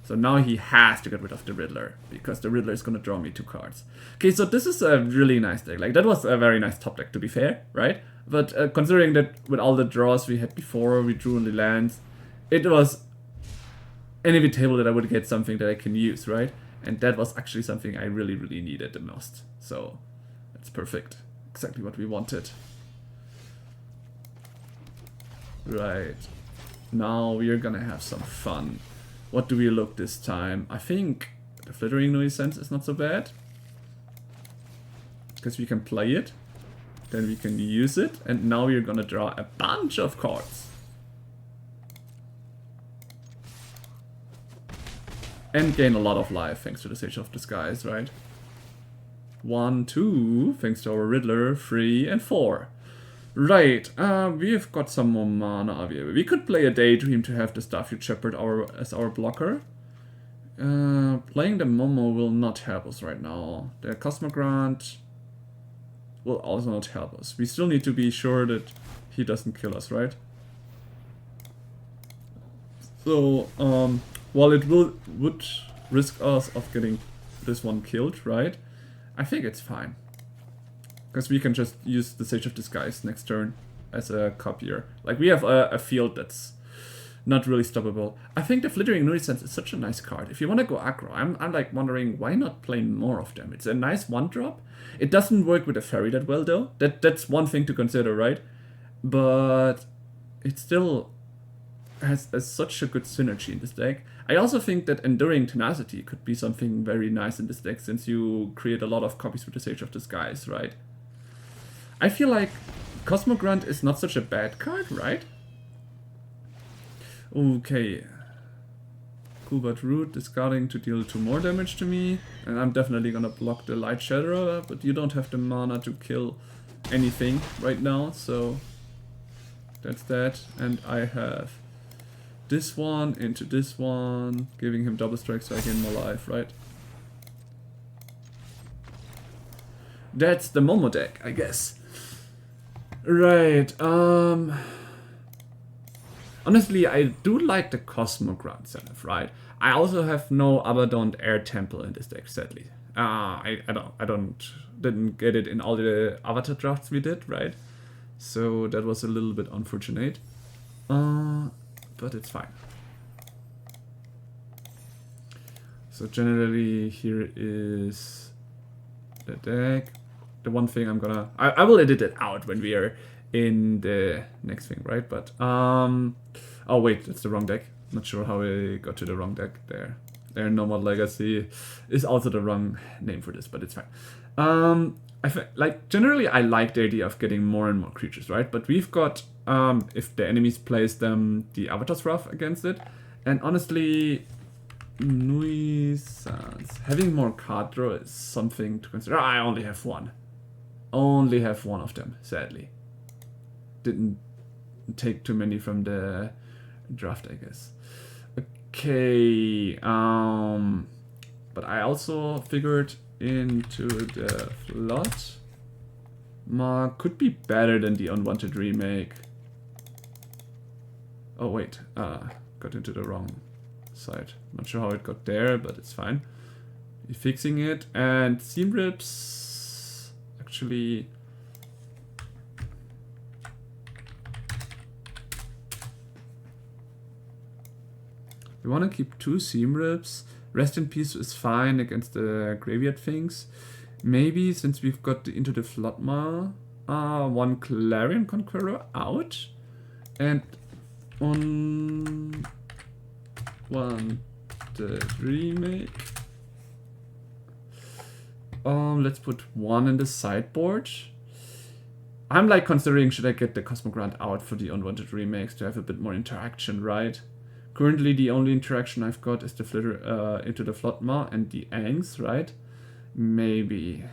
So now he has to get rid of the Riddler, because the Riddler is gonna draw me 2 cards. Okay, so this is a really nice deck. Like, that was a very nice top deck, to be fair, right? But considering that with all the draws we had before, we drew only lands, it was inevitable that I would get something that I can use, right? And that was actually something I really, really needed the most. So, that's perfect. Exactly what we wanted. Right. Now we are gonna have some fun. What do we look this time? I think the Flittering Nuisance is not so bad. Because we can play it. Then we can use it. And now we're gonna draw a bunch of cards. And gain a lot of life thanks to the Sage of Disguise, right? 1, 2, thanks to our Riddler, 3 and 4. Right, we've got some more mana available. We could play a Daydream to have the Starfield Shepherd as our blocker. Playing the Momo will not help us right now. The Cosmogrant will also not help us. We still need to be sure that he doesn't kill us, right? So, while it would risk us of getting this one killed, right? I think it's fine. Because we can just use the Sage of Disguise next turn as a copier. Like, we have a field that's not really stoppable. I think the Flittering Nuisance is such a nice card. If you want to go aggro, I'm like wondering why not play more of them. It's a nice 1-drop. It doesn't work with a fairy that well though. That's one thing to consider, right? But it still has such a good synergy in this deck. I also think that Enduring Tenacity could be something very nice in this deck since you create a lot of copies with the Sage of Disguise, right? I feel like Cosmogrant is not such a bad card, right? Okay. Coolbert Root discarding to deal 2 more damage to me. And I'm definitely gonna block the Light Shatterer, but you don't have the mana to kill anything right now, so that's that. And I have this one into this one, giving him double strike so I gain more life, right? That's the Momo deck, I guess. Right, honestly, I do like the Cosmogrant setup, right? I also have no Abaddon Air Temple in this deck, sadly. I didn't get it in all the Avatar drafts we did, right? So that was a little bit unfortunate. But it's fine. So generally, here is the deck. The one thing I'm gonna... I will edit it out when we are in the next thing, right? But, oh wait, that's the wrong deck. Not sure how I got to the wrong deck there. Their Nomad Legacy is also the wrong name for this, but it's fine. Like, generally I like the idea of getting more and more creatures, right? But we've got, if the enemies place them, the Avatar's Wrath against it. And honestly, Nuisance. Having more card draw is something to consider. I only have one. Only have one of them, sadly. Didn't take too many from the draft, I guess. Okay, but I also figured into the Flood. Could be better than the Unwanted Remake. Oh wait, got into the wrong side. Not sure how it got there, but it's fine. Fixing it, and Seam Rips actually... We want to keep 2 Seam Rips. Rest in Peace is fine against the graveyard things. Maybe, since we've got into the Floodma, 1 Clarion Conqueror out. And on the remake. Let's put 1 in the sideboard. I'm like considering, should I get the Cosmogrant out for the Unwanted Remakes to have a bit more interaction, right? Currently the only interaction I've got is the Flitter into the Floodma and the Angs, right? Maybe.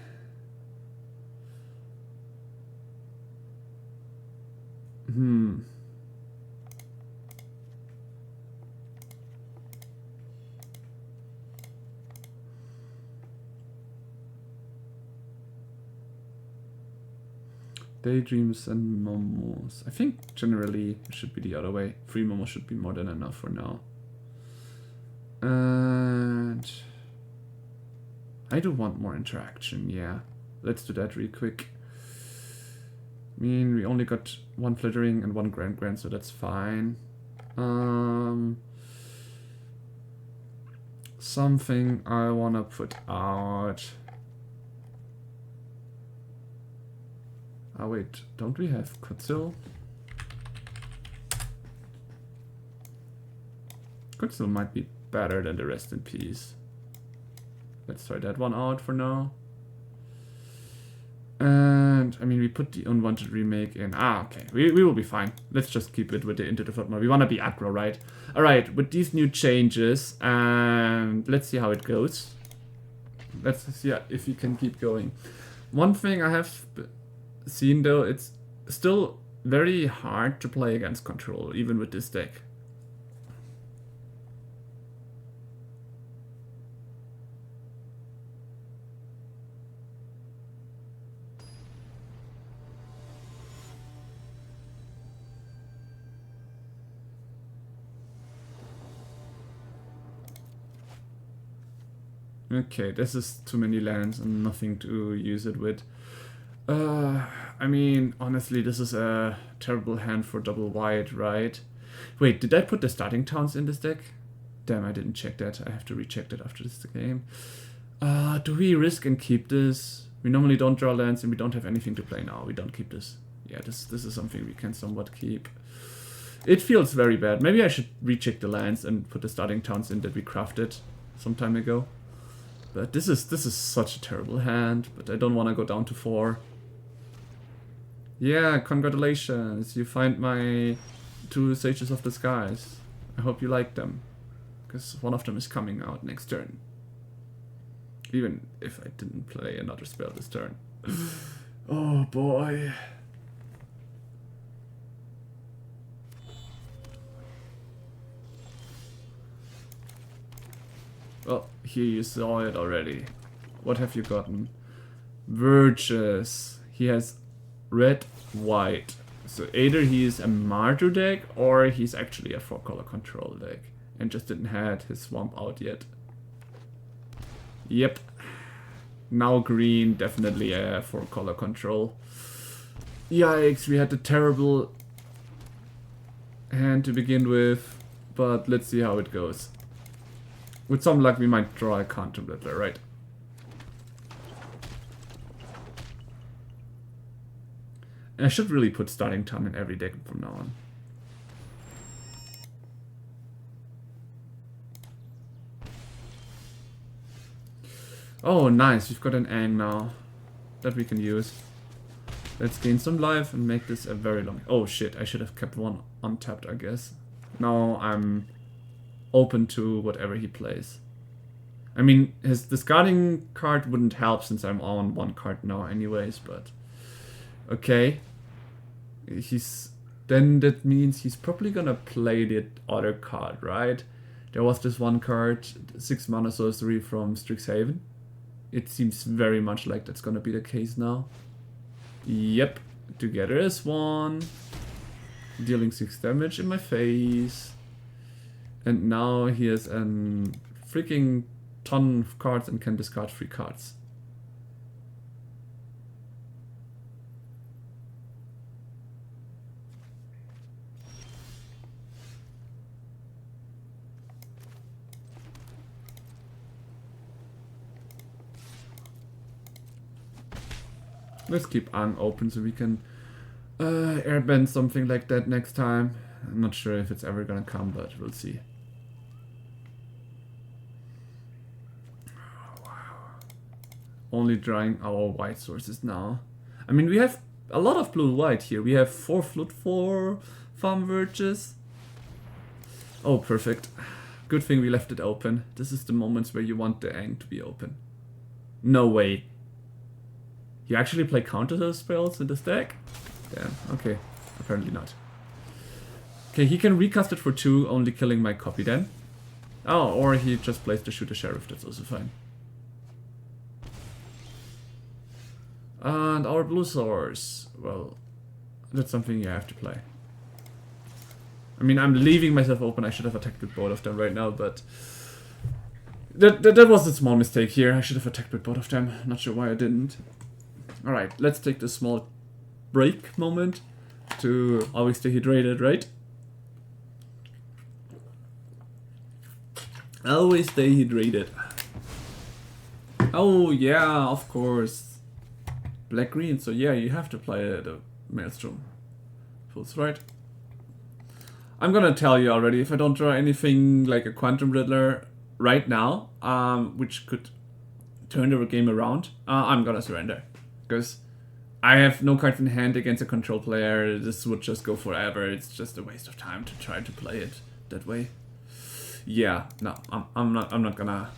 Daydreams and Momos. I think generally it should be the other way. 3 Momos should be more than enough for now. And I do want more interaction, yeah. Let's do that real quick. I mean, we only got 1 Flittering and 1 Grand, so that's fine. Something I wanna put out. Oh wait, don't we have Kutsil? Kutsil might be better than the Rest in Peace. Let's try that one out for now. And, I mean, we put the Unwanted Remake in. Ah, okay. We will be fine. Let's just keep it with the Into the Flood mode. We want to be aggro, right? Alright, with these new changes, and let's see how it goes. Let's see if we can keep going. One thing I have seen, though, it's still very hard to play against Control, even with this deck. Okay, this is too many lands and nothing to use it with. I mean, honestly, this is a terrible hand for double white, right? Wait, did I put the starting towns in this deck? Damn, I didn't check that. I have to recheck that after this game. Do we risk and keep this? We normally don't draw lands and we don't have anything to play now. We don't keep this. Yeah, this is something we can somewhat keep. It feels very bad. Maybe I should recheck the lands and put the starting towns in that we crafted some time ago. But this is such a terrible hand, but I don't want to go down to 4. Yeah, congratulations, you find my 2 Sages of the Skies. I hope you like them, because one of them is coming out next turn. Even if I didn't play another spell this turn. Oh boy. Well, here you saw it already. What have you gotten? Verges. He has red, white. So either he's a Martyr deck or he's actually a 4-color control deck and just didn't have his swamp out yet. Yep. Now green, definitely a 4-color control. Yikes, we had a terrible hand to begin with, but let's see how it goes. With some luck, we might draw a Quantum Riddler, right? And I should really put Starting Town in every deck from now on. Oh, nice. We've got an Ang now that we can use. Let's gain some life and make this a very long... Oh, shit. I should have kept one untapped, I guess. Now I'm open to whatever he plays. I mean, his discarding card wouldn't help since I'm on 1 card now anyways, but... Okay. Then that means he's probably gonna play the other card, right? There was this 1 card, 6 mana sorcery from Strixhaven. It seems very much like that's gonna be the case now. Yep. Together as 1. Dealing 6 damage in my face. And now he has a freaking ton of cards and can discard 3 cards. Let's keep Ang open so we can airbend something like that next time. I'm not sure if it's ever gonna come, but we'll see. Only drawing our white sources now. I mean, we have a lot of blue-white here. We have 4 Flood, 4 Farm Verges. Oh, perfect. Good thing we left it open. This is the moments where you want the Ang to be open. No way. You actually play counter spells in this deck? Damn, okay. Apparently not. Okay, he can recast it for 2, only killing my copy then. Oh, or he just plays the Shoot the Sheriff, that's also fine. And our blue source, well, that's something you have to play. I mean, I'm leaving myself open. I should have attacked with both of them right now, but that was a small mistake here. I should have attacked with both of them. Not sure why I didn't. Alright, let's take this small break moment to always stay hydrated, right? Always stay hydrated. Oh yeah, of course. Black-green, so yeah, you have to play the Maelstrom. Feels right. I'm gonna tell you already, if I don't draw anything like a Quantum Riddler right now, which could turn the game around, I'm gonna surrender. Because I have no cards in hand against a control player. This would just go forever. It's just a waste of time to try to play it that way. Yeah, no, I'm not gonna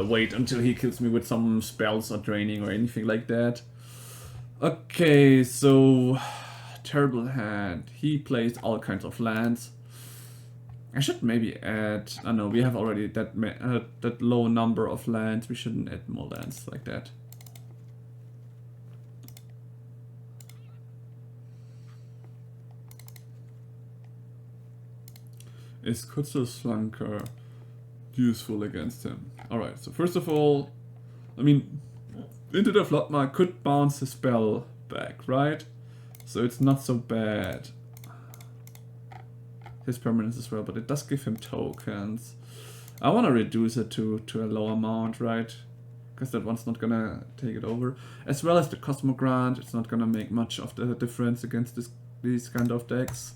wait until he kills me with some spells or draining or anything like that. Okay, so terrible hand. He plays all kinds of lands. I should maybe add. Oh no, we have already that low number of lands. We shouldn't add more lands like that. Is JackTStriker useful against him? Alright, so first of all, I mean, Into the Floodmark could bounce the spell back, right? So it's not so bad. His permanence as well, but it does give him tokens. I want to reduce it to a low amount, right? Because that one's not gonna take it over. As well as the Cosmogrant, it's not gonna make much of the difference against these kind of decks.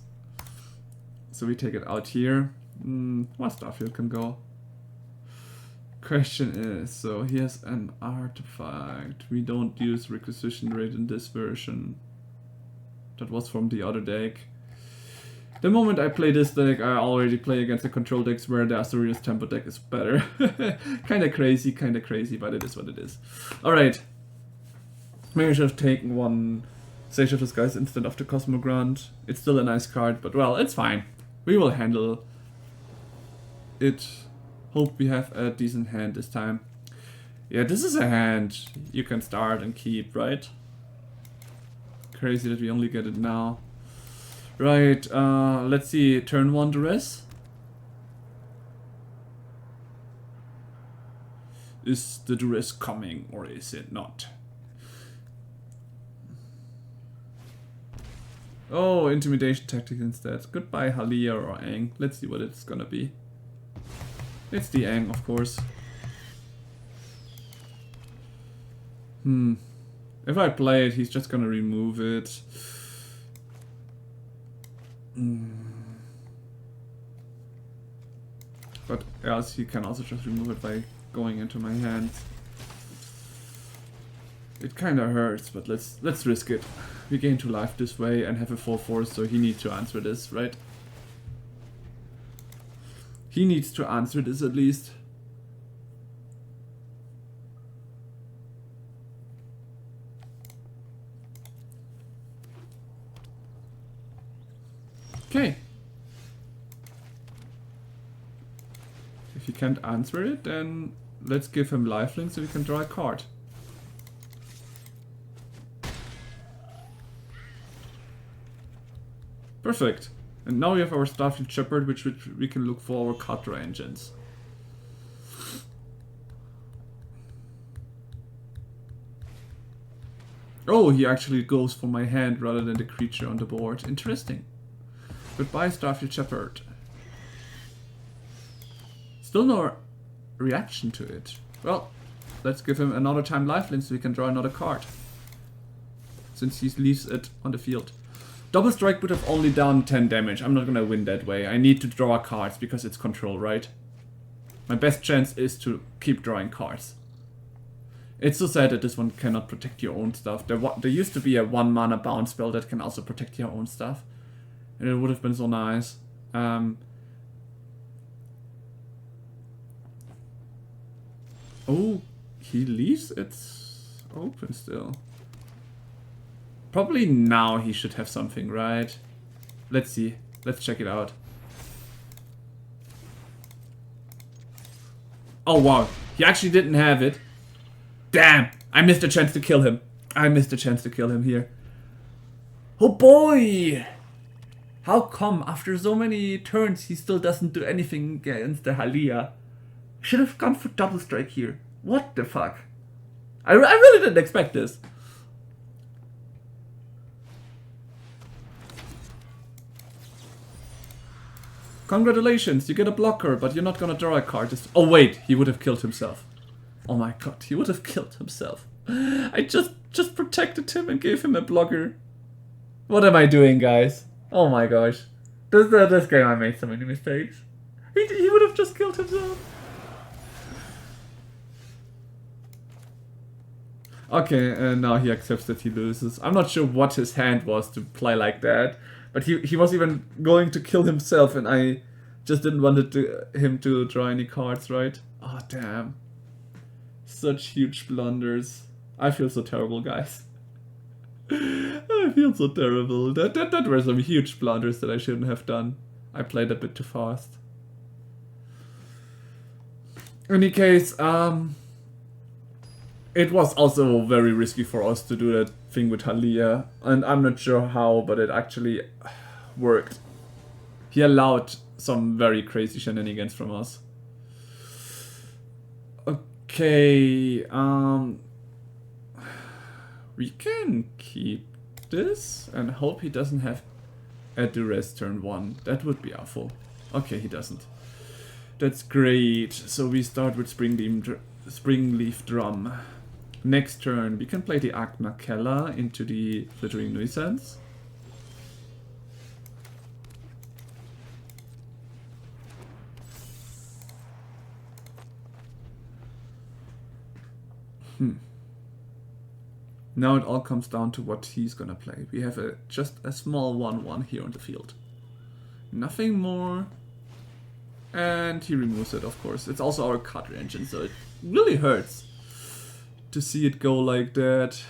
So we take it out here. One Starfield can go. Question is, so he has an artifact. We don't use Requisition Rate in this version. That was from the other deck. The moment I play this deck, I already play against the control decks where the Azorious tempo deck is better. Kinda crazy, but it is what it is. Alright. Maybe I should have taken one Sage of Disguise instead of the Cosmogrant. It's still a nice card, but well, it's fine. We will handle it. Hope we have a decent hand this time. Yeah, this is a hand you can start and keep, right? Crazy that we only get it now. Right, let's see, turn 1 duress. Is the duress coming or is it not? Oh, intimidation tactic instead. Goodbye Halia or Aang. Let's see what it's gonna be. It's the Aang, of course. If I play it, he's just gonna remove it. But else he can also just remove it by going into my hand. It kinda hurts, but let's risk it. We gain 2 life this way and have a 4/4, so he needs to answer this, right? He needs to answer this at least. Okay. If he can't answer it, then let's give him lifelink so we can draw a card. Perfect. And now we have our Starfield Shepherd, which we can look for our card draw engines. Oh, he actually goes for my hand rather than the creature on the board. Interesting. Goodbye, Starfield Shepherd. Still no reaction to it. Well, let's give him another time lifelink so we can draw another card. Since he leaves it on the field. Double Strike would have only done 10 damage. I'm not gonna win that way. I need to draw cards because it's control, right? My best chance is to keep drawing cards. It's so sad that this one cannot protect your own stuff. There used to be a 1 mana bounce spell that can also protect your own stuff. And it would have been so nice. Oh, he leaves it open still. Probably now he should have something, right? Let's see. Let's check it out. Oh wow, he actually didn't have it. Damn, I missed a chance to kill him. I missed a chance to kill him here. Oh boy! How come after so many turns he still doesn't do anything against the Halia? Should have gone for double strike here. What the fuck? I really didn't expect this. Congratulations, you get a blocker, but you're not gonna draw a card. Oh wait, he would have killed himself. Oh my god, he would have killed himself. I just protected him and gave him a blocker. What am I doing, guys? Oh my gosh. This game I made so many mistakes. He would have just killed himself. Okay, and now he accepts that he loses. I'm not sure what his hand was to play like that, but he was even going to kill himself, and I just didn't want him to draw any cards, right? Oh, damn. Such huge blunders. I feel so terrible, guys. I feel so terrible. That were some huge blunders that I shouldn't have done. I played a bit too fast. In any case, it was also very risky for us to do that thing with Halia, and I'm not sure how, but it actually worked. He allowed some very crazy shenanigans from us. Okay, we can keep this and hope he doesn't have a duress turn 1. That would be awful. Okay, he doesn't. That's great. So we start with Springleaf Drum. Next turn, we can play the Agna Keller into the Flittering Nuisance. Now it all comes down to what he's gonna play. We have just a small 1/1 here on the field. Nothing more. And he removes it, of course. It's also our card engine, so it really hurts to see it go like that.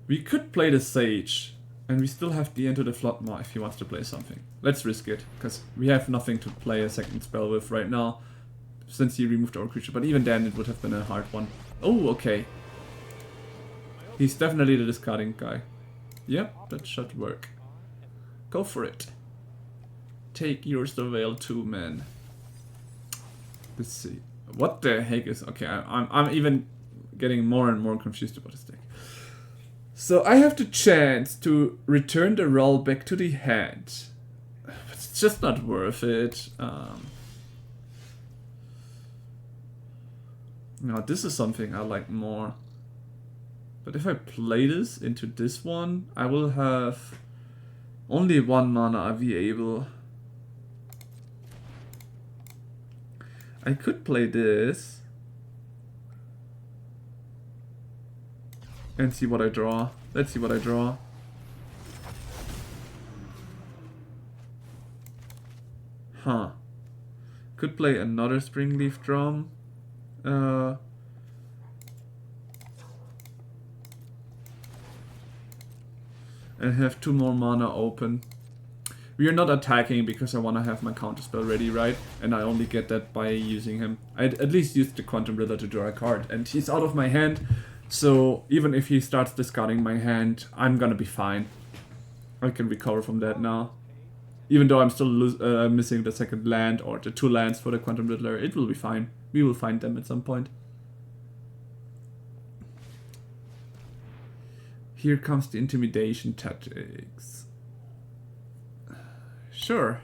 We could play the Sage, and we still have the Enter the Floodmaw if he wants to play something. Let's risk it, because we have nothing to play a second spell with right now, since he removed our creature, but even then it would have been a hard one. Oh, okay. He's definitely the discarding guy. Yep, that should work. Go for it. Take your Surveil 2, man. Let's see. What the heck is... Okay, I'm even getting more and more confused about this deck. So I have the chance to return the roll back to the hand. It's just not worth it. Now this is something I like more. But if I play this into this one, I will have only 1 mana available. I could play this and see what I draw. Let's see what I draw. Huh. Could play another Springleaf Drum. And have 2 more mana open. We are not attacking because I want to have my counterspell ready, right? And I only get that by using him. I at least used the Quantum Riddler to draw a card. And he's out of my hand, so even if he starts discarding my hand, I'm gonna be fine. I can recover from that now. Even though I'm still missing the second land or the 2 lands for the Quantum Riddler, it will be fine. We will find them at some point. Here comes the intimidation tactics. Sure,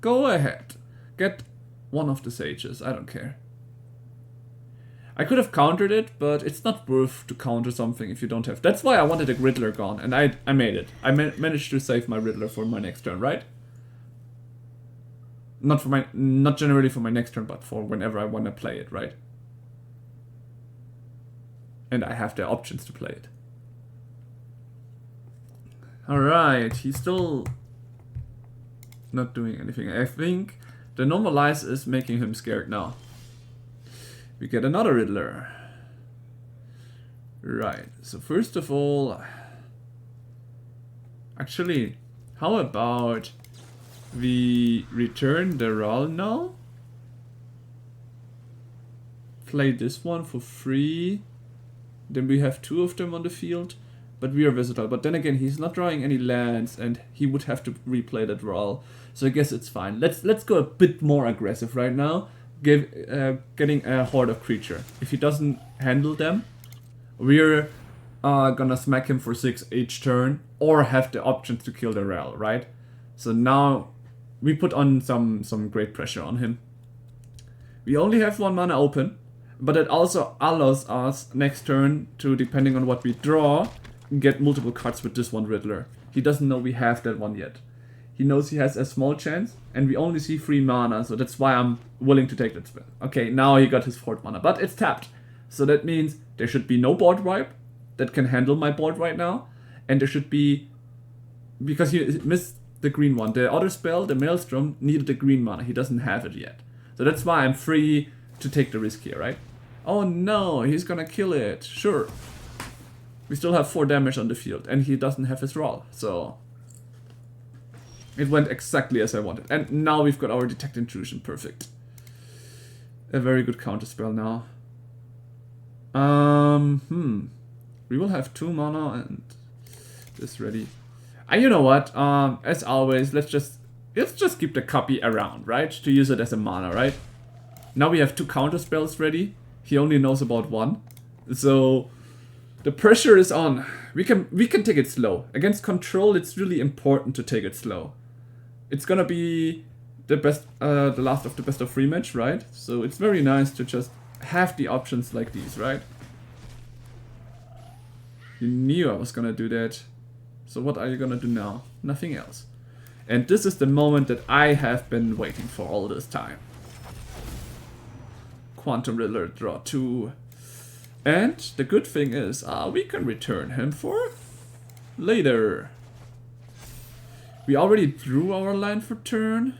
go ahead. Get one of the sages, I don't care. I could have countered it, but it's not worth to counter something if you don't have. That's why I wanted a Riddler gone, and I made it. I managed to save my Riddler for my next turn, right? Not generally for my next turn, but for whenever I want to play it, right? And I have the options to play it. Alright, he's still not doing anything. I think the Normalize is making him scared now. We get another Riddler. Right, so first of all... Actually, how about we return the Ral now? Play this one for free. Then we have 2 of them on the field. But we are versatile. But then again, he's not drawing any lands, and he would have to replay that Ral. So I guess it's fine. Let's go a bit more aggressive right now. Getting a horde of creature. If he doesn't handle them, we're gonna smack him for 6 each turn, or have the options to kill the Ral, right? So now we put on some great pressure on him. We only have 1 mana open. but it also allows us next turn to, depending on what we draw, get multiple cards with this one Riddler. He doesn't know we have that one yet. He knows he has a small chance, and we only see 3 mana, so that's why I'm willing to take that spell. Okay, now he got his 4th mana, but it's tapped. So that means there should be no board wipe that can handle my board right now, and there should be, because he missed the green one, the other spell, the Maelstrom, needed the green mana. He doesn't have it yet. So that's why I'm free to take the risk here, right? Oh no, he's gonna kill it. Sure. We still have 4 damage on the field, and he doesn't have his roll, so it went exactly as I wanted. And now we've got our Detect Intrusion, perfect. A very good counter spell now. We will have 2 mana and this ready. And you know what? As always, let's just keep the copy around, right? To use it as a mana, right? Now we have 2 counter spells ready. He only knows about 1, so the pressure is on. We can take it slow. Against control, it's really important to take it slow. It's gonna be the best, the last of the best of 3 match, right? So it's very nice to just have the options like these, right? You knew I was gonna do that. So what are you gonna do now? Nothing else. And this is the moment that I have been waiting for all this time. Quantum Riddler, draw 2. And the good thing is, we can return him for later. We already drew our land for turn.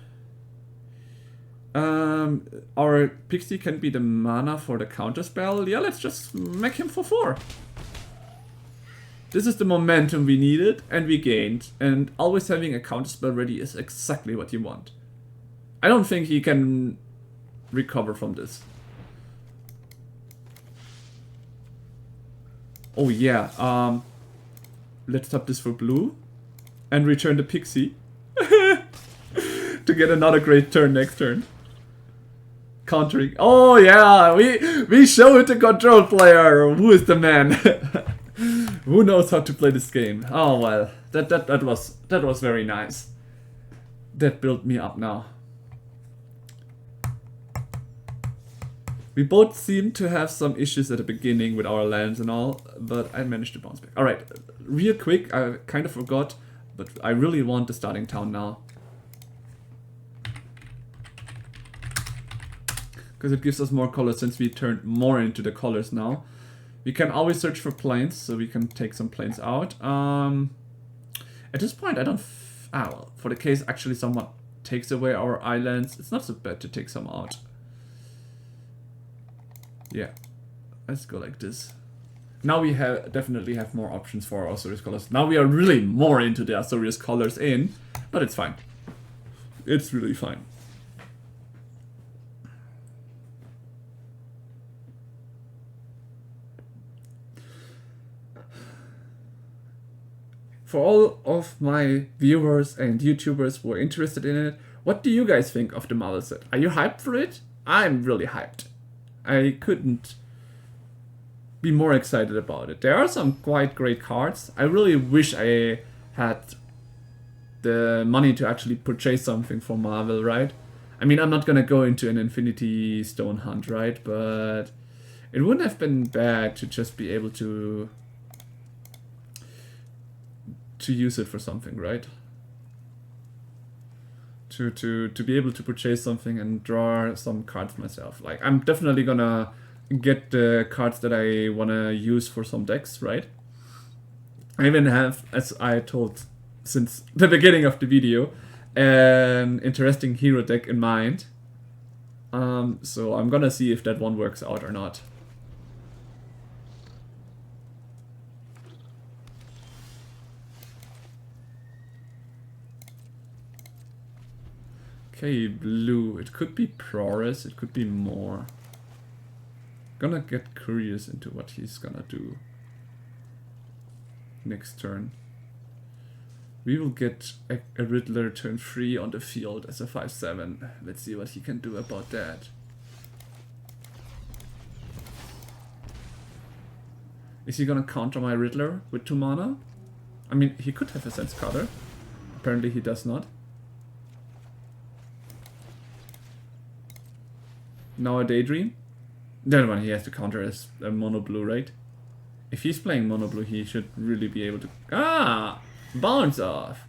Our Pixie can be the mana for the counter spell. Yeah, let's just make him for 4. This is the momentum we needed and we gained. And always having a counter spell ready is exactly what you want. I don't think he can recover from this. Oh yeah, let's tap this for blue and return the Pixie to get another great turn next turn. Countering. Oh yeah, we show it to control player. Who is the man? Who knows how to play this game? Oh well, that was very nice. That built me up now. We both seem to have some issues at the beginning with our lands and all, but I managed to bounce back. Alright, real quick, I kind of forgot, but I really want the starting town now. Because it gives us more colors since we turned more into the colors now. We can always search for planes, so we can take some planes out. At this point, I don't... well, for the case actually someone takes away our islands, it's not so bad to take some out. Yeah, let's go like this. Now we definitely have more options for our Azorious colors. Now we are really more into the Azorious colors in, but it's fine. It's really fine. For all of my viewers and YouTubers who are interested in it, what do you guys think of the Marvel set? Are you hyped for it? I'm really hyped. I couldn't be more excited about it. There are some quite great cards. I really wish I had the money to actually purchase something for Marvel, right? I mean, I'm not gonna go into an Infinity Stone hunt, right? But it wouldn't have been bad to just be able to use it for something, right? To be able to purchase something and draw some cards myself. Like, I'm definitely gonna get the cards that I wanna use for some decks, right? I even have, as I told since the beginning of the video, an interesting hero deck in mind. So I'm gonna see if that one works out or not. Okay, blue. It could be Prowess, it could be more. Gonna get curious into what he's gonna do next turn. We will get a Riddler turn 3 on the field as a 5/7. Let's see what he can do about that. Is he gonna counter my Riddler with 2 mana? I mean, he could have a Sense Cutter. Apparently he does not. Now a Daydream. That one he has to counter as a mono blue, right? If he's playing mono blue, he should really be able to... Ah! Bounce off!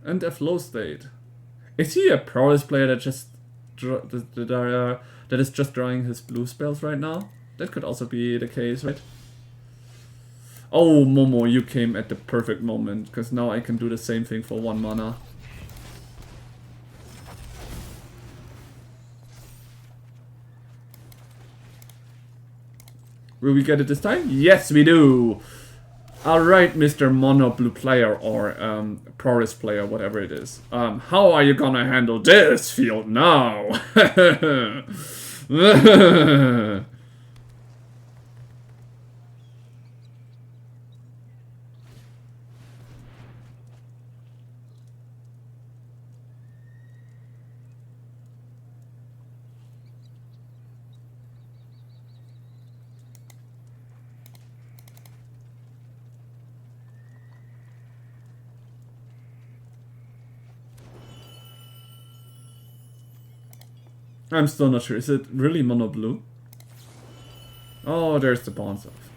And a flow state. Is he a prowess player that just that is just drawing his blue spells right now? That could also be the case, right? Oh, Momo, you came at the perfect moment, because now I can do the same thing for 1 mana. Will we get it this time? Yes, we do! Alright, Mr. Mono Blue player, or Prowess player, whatever it is. How are you gonna handle this field now? I'm still not sure. Is it really mono blue? Oh, there's the bounce off.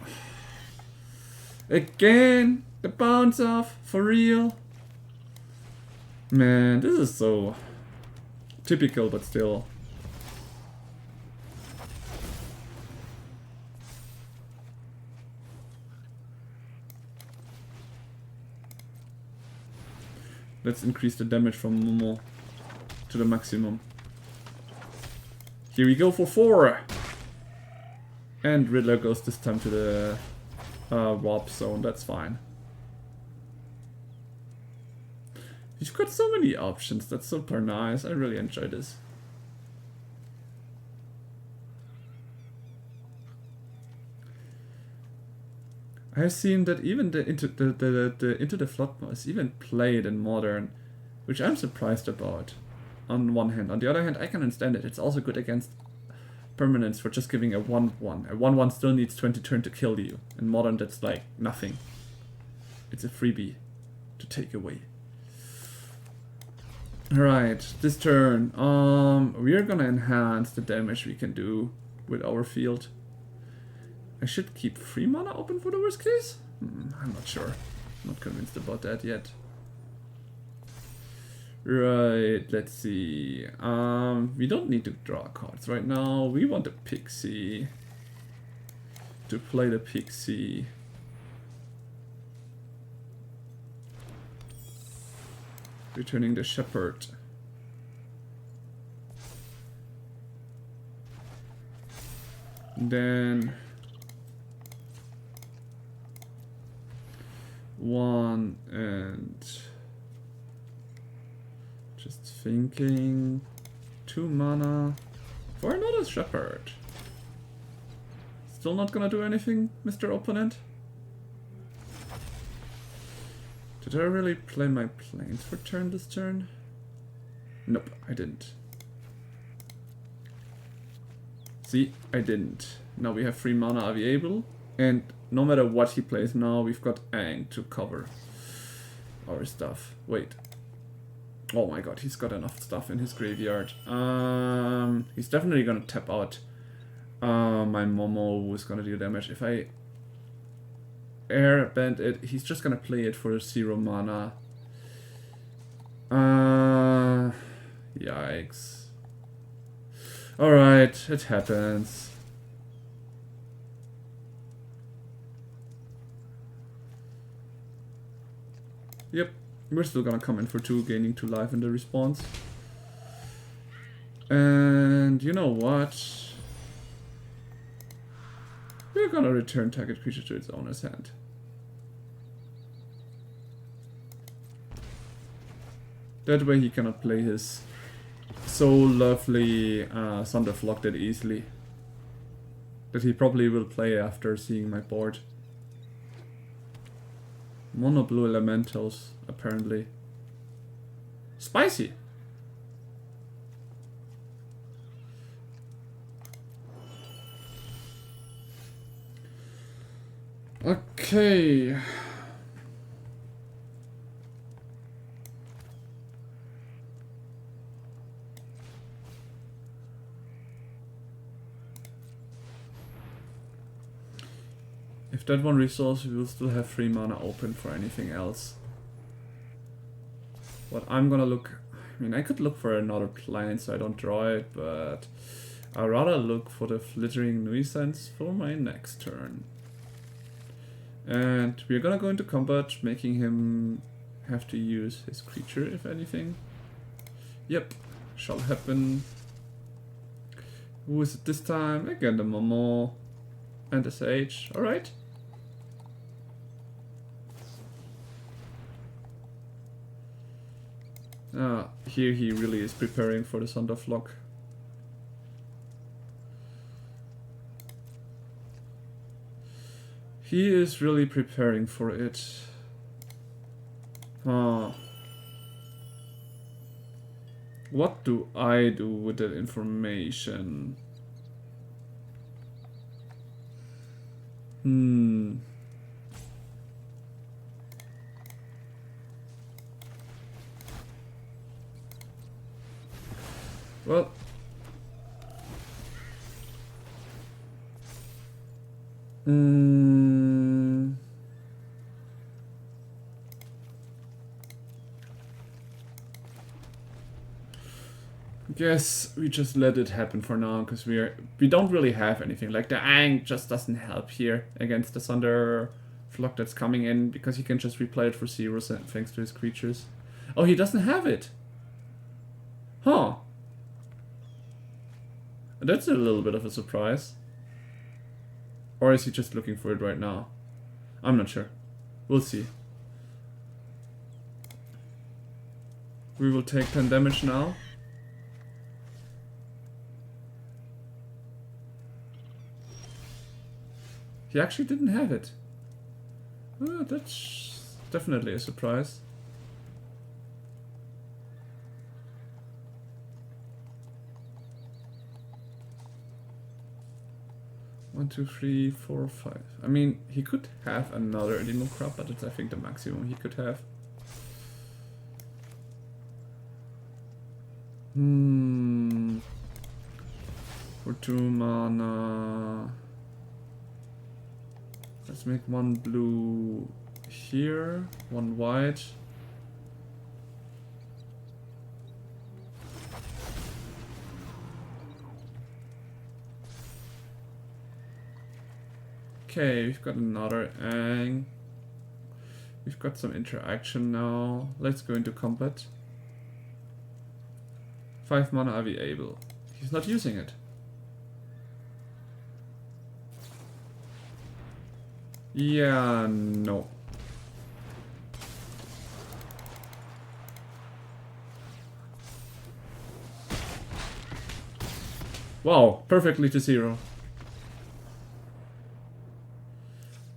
Again, the bounce off, for real? Man, this is so typical, but still. Let's increase the damage from Momo to the maximum. Here we go for 4! And Riddler goes this time to the warp zone, that's fine. You've got so many options, that's super nice, I really enjoy this. I've seen that even the Into the Flood is even played in Modern, which I'm surprised about. On one hand. On the other hand, I can understand it. It's also good against permanents for just giving a 1/1. A 1/1 still needs 20 turn to kill you. In Modern, that's like nothing. It's a freebie to take away. Alright, this turn. We're gonna enhance the damage we can do with our field. I should keep 3 mana open for the worst case? I'm not sure. Not convinced about that yet. Right, let's see. We don't need to draw cards right now. We want the Pixie. To play the Pixie. Returning the Shepherd. Then 1 and just thinking 2 mana for another Shepherd. Still not gonna do anything, Mr. Opponent? Did I really play my planes for turn this turn? Nope, I didn't. See, I didn't. Now we have 3 mana available, and no matter what he plays now, we've got Aang to cover our stuff. Wait. Oh my god, he's got enough stuff in his graveyard. He's definitely gonna tap out my Momo, who's gonna deal damage. If I airbend it, he's just gonna play it for 0 mana. Yikes. Alright, it happens. Yep, we're still gonna come in for 2, gaining 2 life in the response. And you know what? We're gonna return target creature to its owner's hand. That way he cannot play his so lovely Thunderflock that easily. That he probably will play after seeing my board. Mono blue elementals, apparently. Spicy! Okay. If that one resolves, we will still have 3 mana open for anything else. What I'm gonna look... I mean, I could look for another planet so I don't draw it, but I'd rather look for the Flittering Nuisance for my next turn. And we're gonna go into combat, making him have to use his creature, if anything. Yep, shall happen. Who is it this time? Again, the Momo and the Sage. Alright. Here he really is preparing for the Thunderflock. He is really preparing for it. What do I do with that information? Well, guess we just let it happen for now, because we don't really have anything. Like the Ang just doesn't help here against the Thunder Flock that's coming in, because he can just replay it for 0 thanks to his creatures. Oh, he doesn't have it. Huh. That's a little bit of a surprise. Or is he just looking for it right now? I'm not sure. We'll see. We will take 10 damage now. He actually didn't have it. Oh, that's definitely a surprise. One, two, three, four, 5. I mean, he could have another Demo Crop, but it's I think the maximum he could have. For 2 mana. Let's make 1 blue here, 1 white. Okay, we've got another Ang. We've got some interaction now. Let's go into combat. 5 mana, are we able? He's not using it. Yeah, no. Wow, perfectly to 0.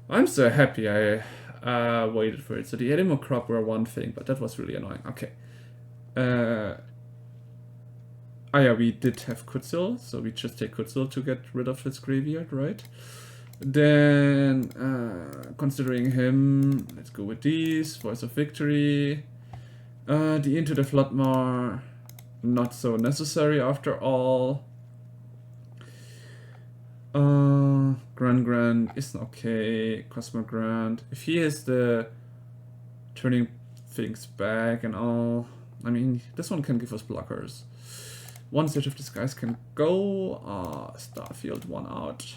I'm so happy I waited for it. So the Edimo Crop were one thing, but that was really annoying. Okay. Oh yeah, we did have Kutzil, so we just take Kutzil to get rid of his graveyard, right? Then, considering him, let's go with these. Voice of Victory. The Into the Floodmar, not so necessary after all. Grand is okay. Cosmo Grand. If he is the turning things back and all, I mean, this one can give us blockers. 1 Search of Disguise can go. Starfield 1 out.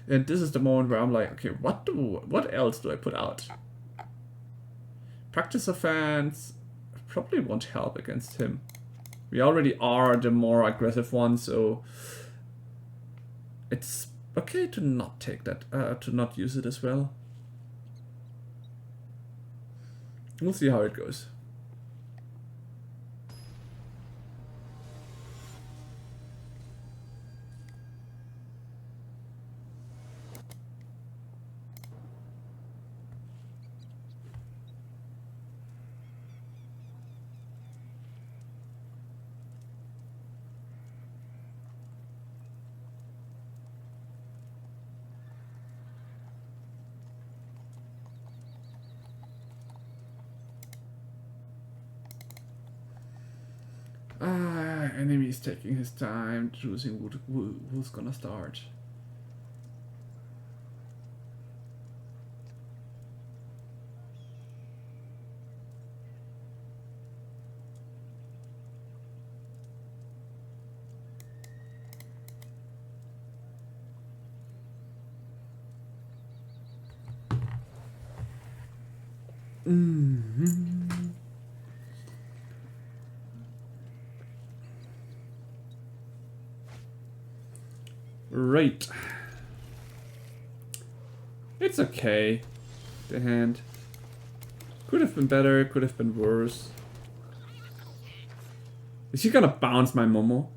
And this is the moment where I'm like, okay, what else do I put out? Practice Offense probably won't help against him. We already are the more aggressive one, so it's okay to not take that, to not use it as well. We'll see how it goes. Enemy is taking his time choosing who's gonna start. Right. It's okay. The hand. Could have been better, could have been worse. Is he gonna bounce my Momo?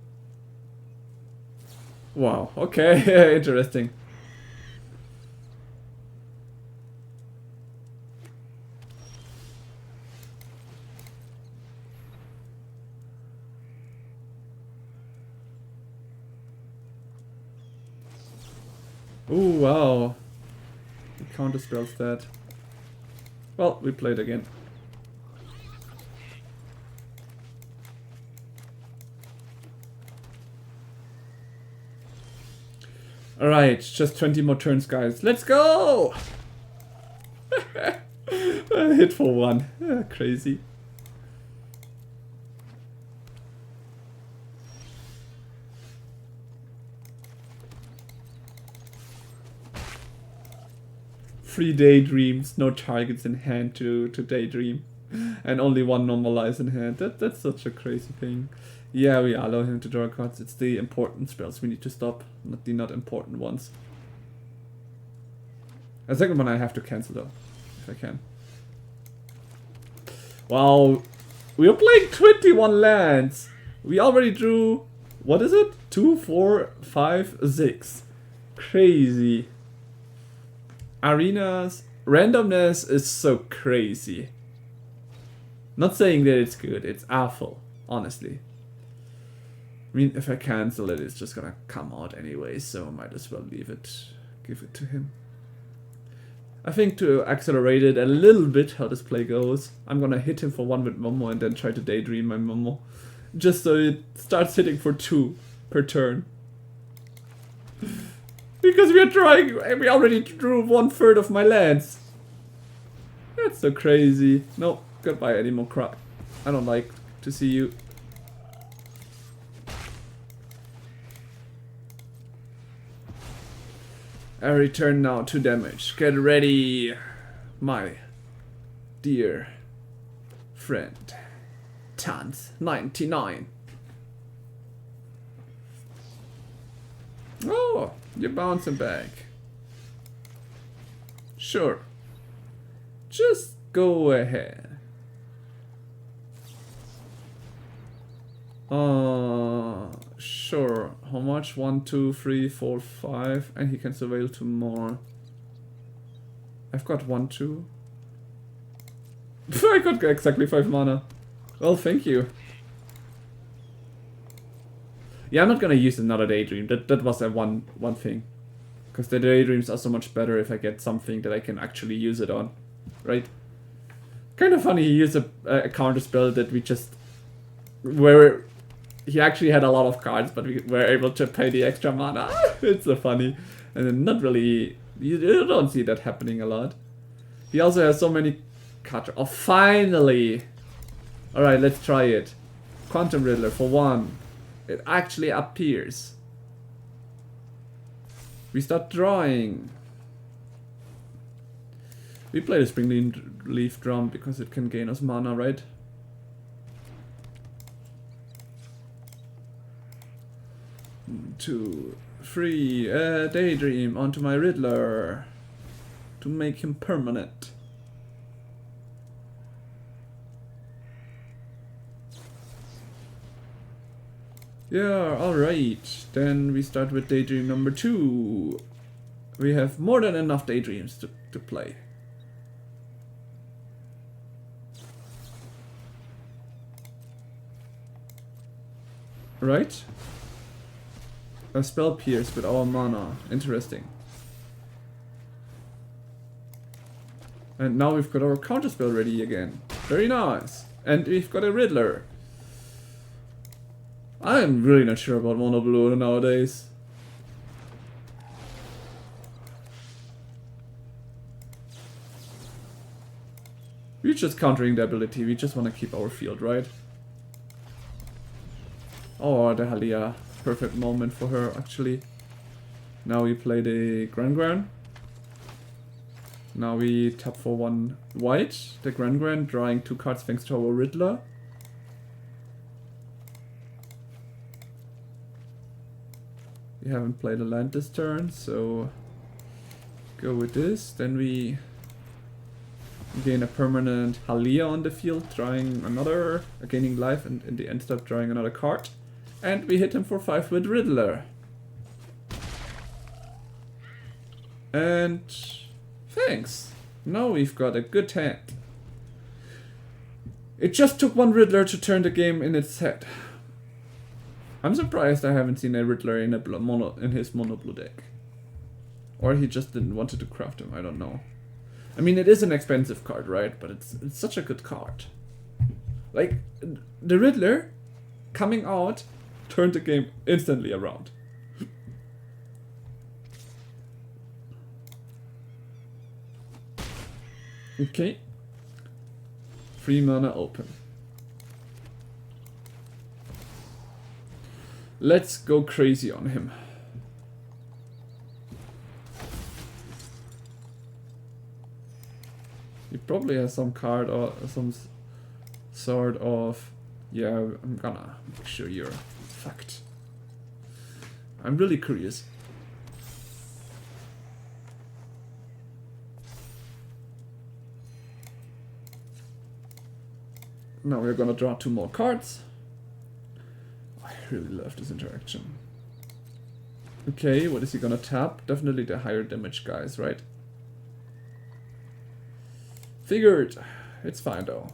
Wow, okay, interesting. Ooh, wow. He counter spells that. Well, we played again. Alright, just 20 more turns, guys. Let's go! Hit for one. Crazy. Three daydreams, no targets in hand to daydream. And only one normalize in hand. That's such a crazy thing. Yeah, we allow him to draw cards. It's the important spells we need to stop, not the not important ones. A second one I have to cancel though, if I can. Wow, we are playing 21 lands. We already drew, what is it? 2, 4, 5, 6. Crazy. Arenas, randomness is so crazy. Not saying that it's good, it's awful, honestly. I mean, if I cancel it, it's just gonna come out anyway, so I might as well leave it, give it to him. I think to accelerate it a little bit, how this play goes, I'm gonna hit him for 1 with Momo and then try to daydream my Momo. Just so it starts hitting for 2 per turn. Because we are trying, we already drew 1/3 of my lands. That's so crazy. No, goodbye Animal Crap. I don't like to see you. I return now 2 damage. Get ready, my dear friend. Tans 99. Oh, you're bouncing back. Sure. Just go ahead. Sure. How much? 1, 2, 3, 4, 5. And he can surveil 2 more. I've got 1, 2. I got exactly 5 mana. Well, thank you. Yeah, I'm not gonna use another daydream. That was a one thing. Because the daydreams are so much better if I get something that I can actually use it on. Right? Kind of funny he used a counter spell that we just... where he actually had a lot of cards, but we were able to pay the extra mana. It's so funny. And then not really... You don't see that happening a lot. He also has so many cards. Oh, finally! Alright, let's try it. Quantum Riddler for 1. It actually appears. We start drawing. We play the Spring Leaf Drum because it can gain us mana, right? Two, three, Daydream onto my Riddler to make him permanent. Yeah, alright. Then we start with Daydream number 2. We have more than enough Daydreams to play. Right? A spell pierce with our mana. Interesting. And now we've got our counterspell ready again. Very nice. And we've got a Riddler. I'm really not sure about Mono Blue nowadays. We're just countering the ability, we just want to keep our field, right? Oh, the Halia. Perfect moment for her, actually. Now we play the Gran Gran. Now we tap for 1 white, the Gran, drawing 2 cards thanks to our Riddler. We haven't played a land this turn, so go with this. Then we gain a permanent Halia on the field, drawing another, gaining life, and in the end step drawing another card. And we hit him for 5 with Riddler. And thanks. Now we've got a good hand. It just took 1 Riddler to turn the game in its head. I'm surprised I haven't seen a Riddler in his mono blue deck. Or he just didn't want to craft him, I don't know. I mean, it is an expensive card, right? But it's such a good card. Like, the Riddler coming out turned the game instantly around. Okay. 3 mana open. Let's go crazy on him. He probably has some card or some sort of... Yeah, I'm gonna make sure you're fucked. I'm really curious. Now we're gonna draw 2 more cards. I really love this interaction. Okay, what is he gonna tap? Definitely the higher damage guys, right? Figured. It's fine though.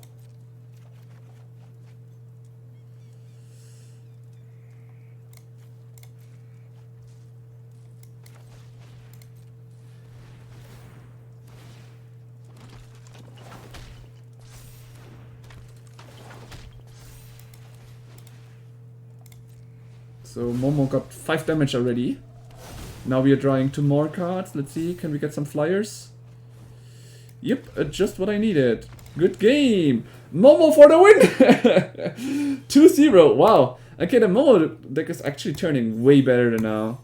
So Momo got 5 damage already. Now we are drawing 2 more cards. Let's see, can we get some flyers? Yep, just what I needed. Good game! Momo for the win! 2-0, wow. Okay, the Momo deck is actually turning way better than now.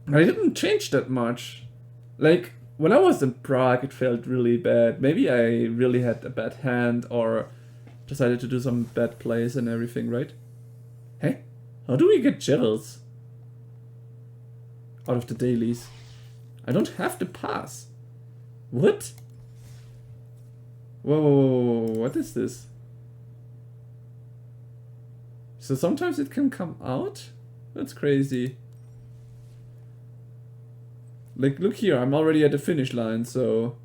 I didn't change that much. Like, when I was in Prague it felt really bad. Maybe I really had a bad hand or decided to do some bad plays and everything, right? Hey, how do we get gels out of the dailies? I don't have the pass. What? Whoa, what is this? So sometimes it can come out? That's crazy. Like, look here, I'm already at the finish line, so...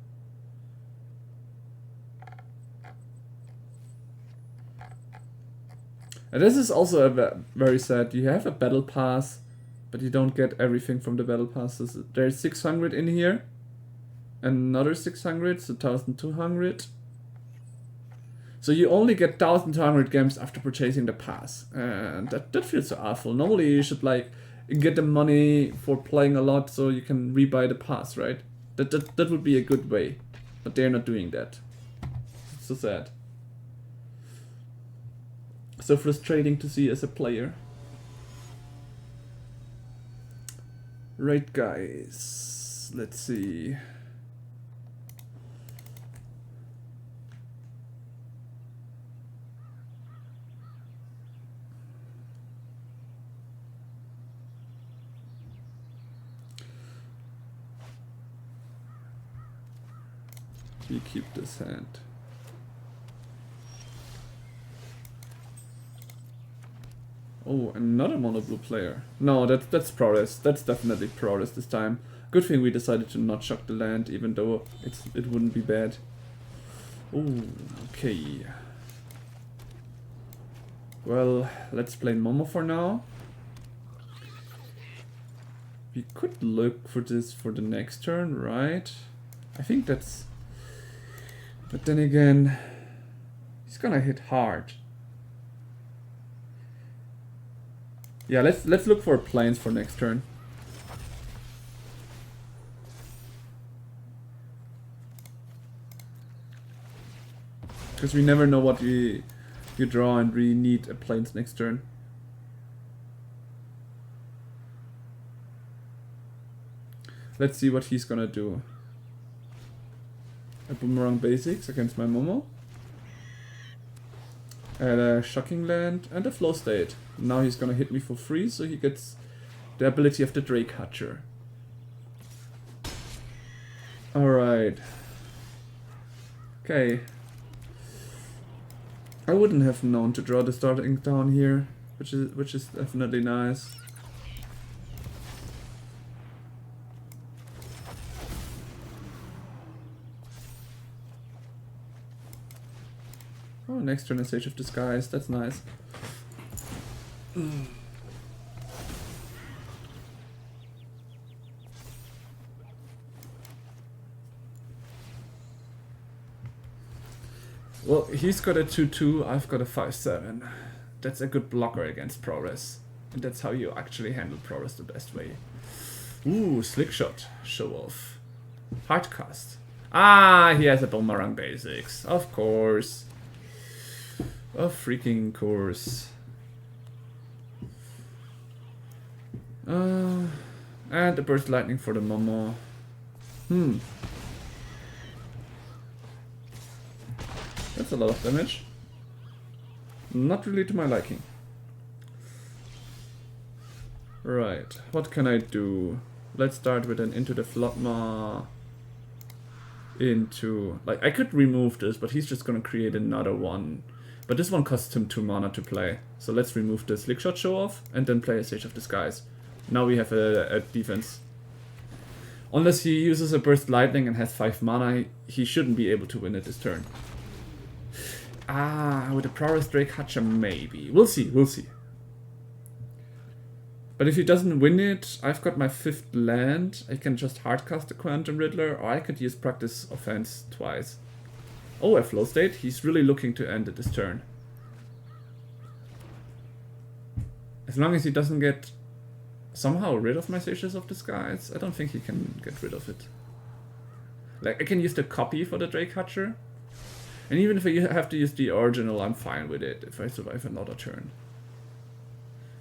And this is also very sad. You have a battle pass, but you don't get everything from the battle passes. There's 600 in here. Another 600, so 1200. So you only get 1200 gems after purchasing the pass. And that feels so awful. Normally you should like get the money for playing a lot so you can rebuy the pass, right? That would be a good way. But they're not doing that. It's so sad. So frustrating to see as a player. Right, guys. Let's see. We keep this hand. Oh, another mono blue player. No, that's Prowess. That's definitely Prowess this time. Good thing we decided to not shock the land, even though it wouldn't be bad. Oh, okay. Well, let's play Momo for now. We could look for this for the next turn, right? I think that's... But then again, he's gonna hit hard. Yeah, let's look for planes for next turn. Because we never know what you draw and we need a planes next turn. Let's see what he's gonna do. A Boomerang Basics against my Momo. And a Shocking Land and a Flow State. Now he's gonna hit me for free, so he gets the ability of the Drake Hatcher. Alright. Okay. I wouldn't have known to draw the starting down here, which is definitely nice. Oh, next turn is Sage of Disguise, that's nice. Well, he's got a 2-2, I've got a 5-7. That's a good blocker against Progress. And that's how you actually handle Progress the best way. Ooh, Slick Shot, show off. Hardcast. Ah, he has a Boomerang Basics, of course. Of freaking course. And the Burst Lightning for the Momo. That's a lot of damage. Not really to my liking. Right, what can I do? Let's start with an Into the Floodma. Into... Like, I could remove this, but he's just gonna create another one. But this one costs him 2 mana to play. So let's remove the Slickshot show off and then play a Sage of Disguise. Now we have a defense. Unless he uses a Burst Lightning and has 5 mana, he shouldn't be able to win it this turn. Ah, with a Prowess Drake Hatcher, maybe. We'll see, we'll see. But if he doesn't win it, I've got my 5th land. I can just hardcast the Quantum Riddler, or I could use Practice Offense twice. Oh, a Flow State. He's really looking to end it this turn. As long as he doesn't get somehow rid of my Sages of Disguise, I don't think he can get rid of it. Like, I can use the copy for the Drake Hatcher. And even if I have to use the original, I'm fine with it if I survive another turn.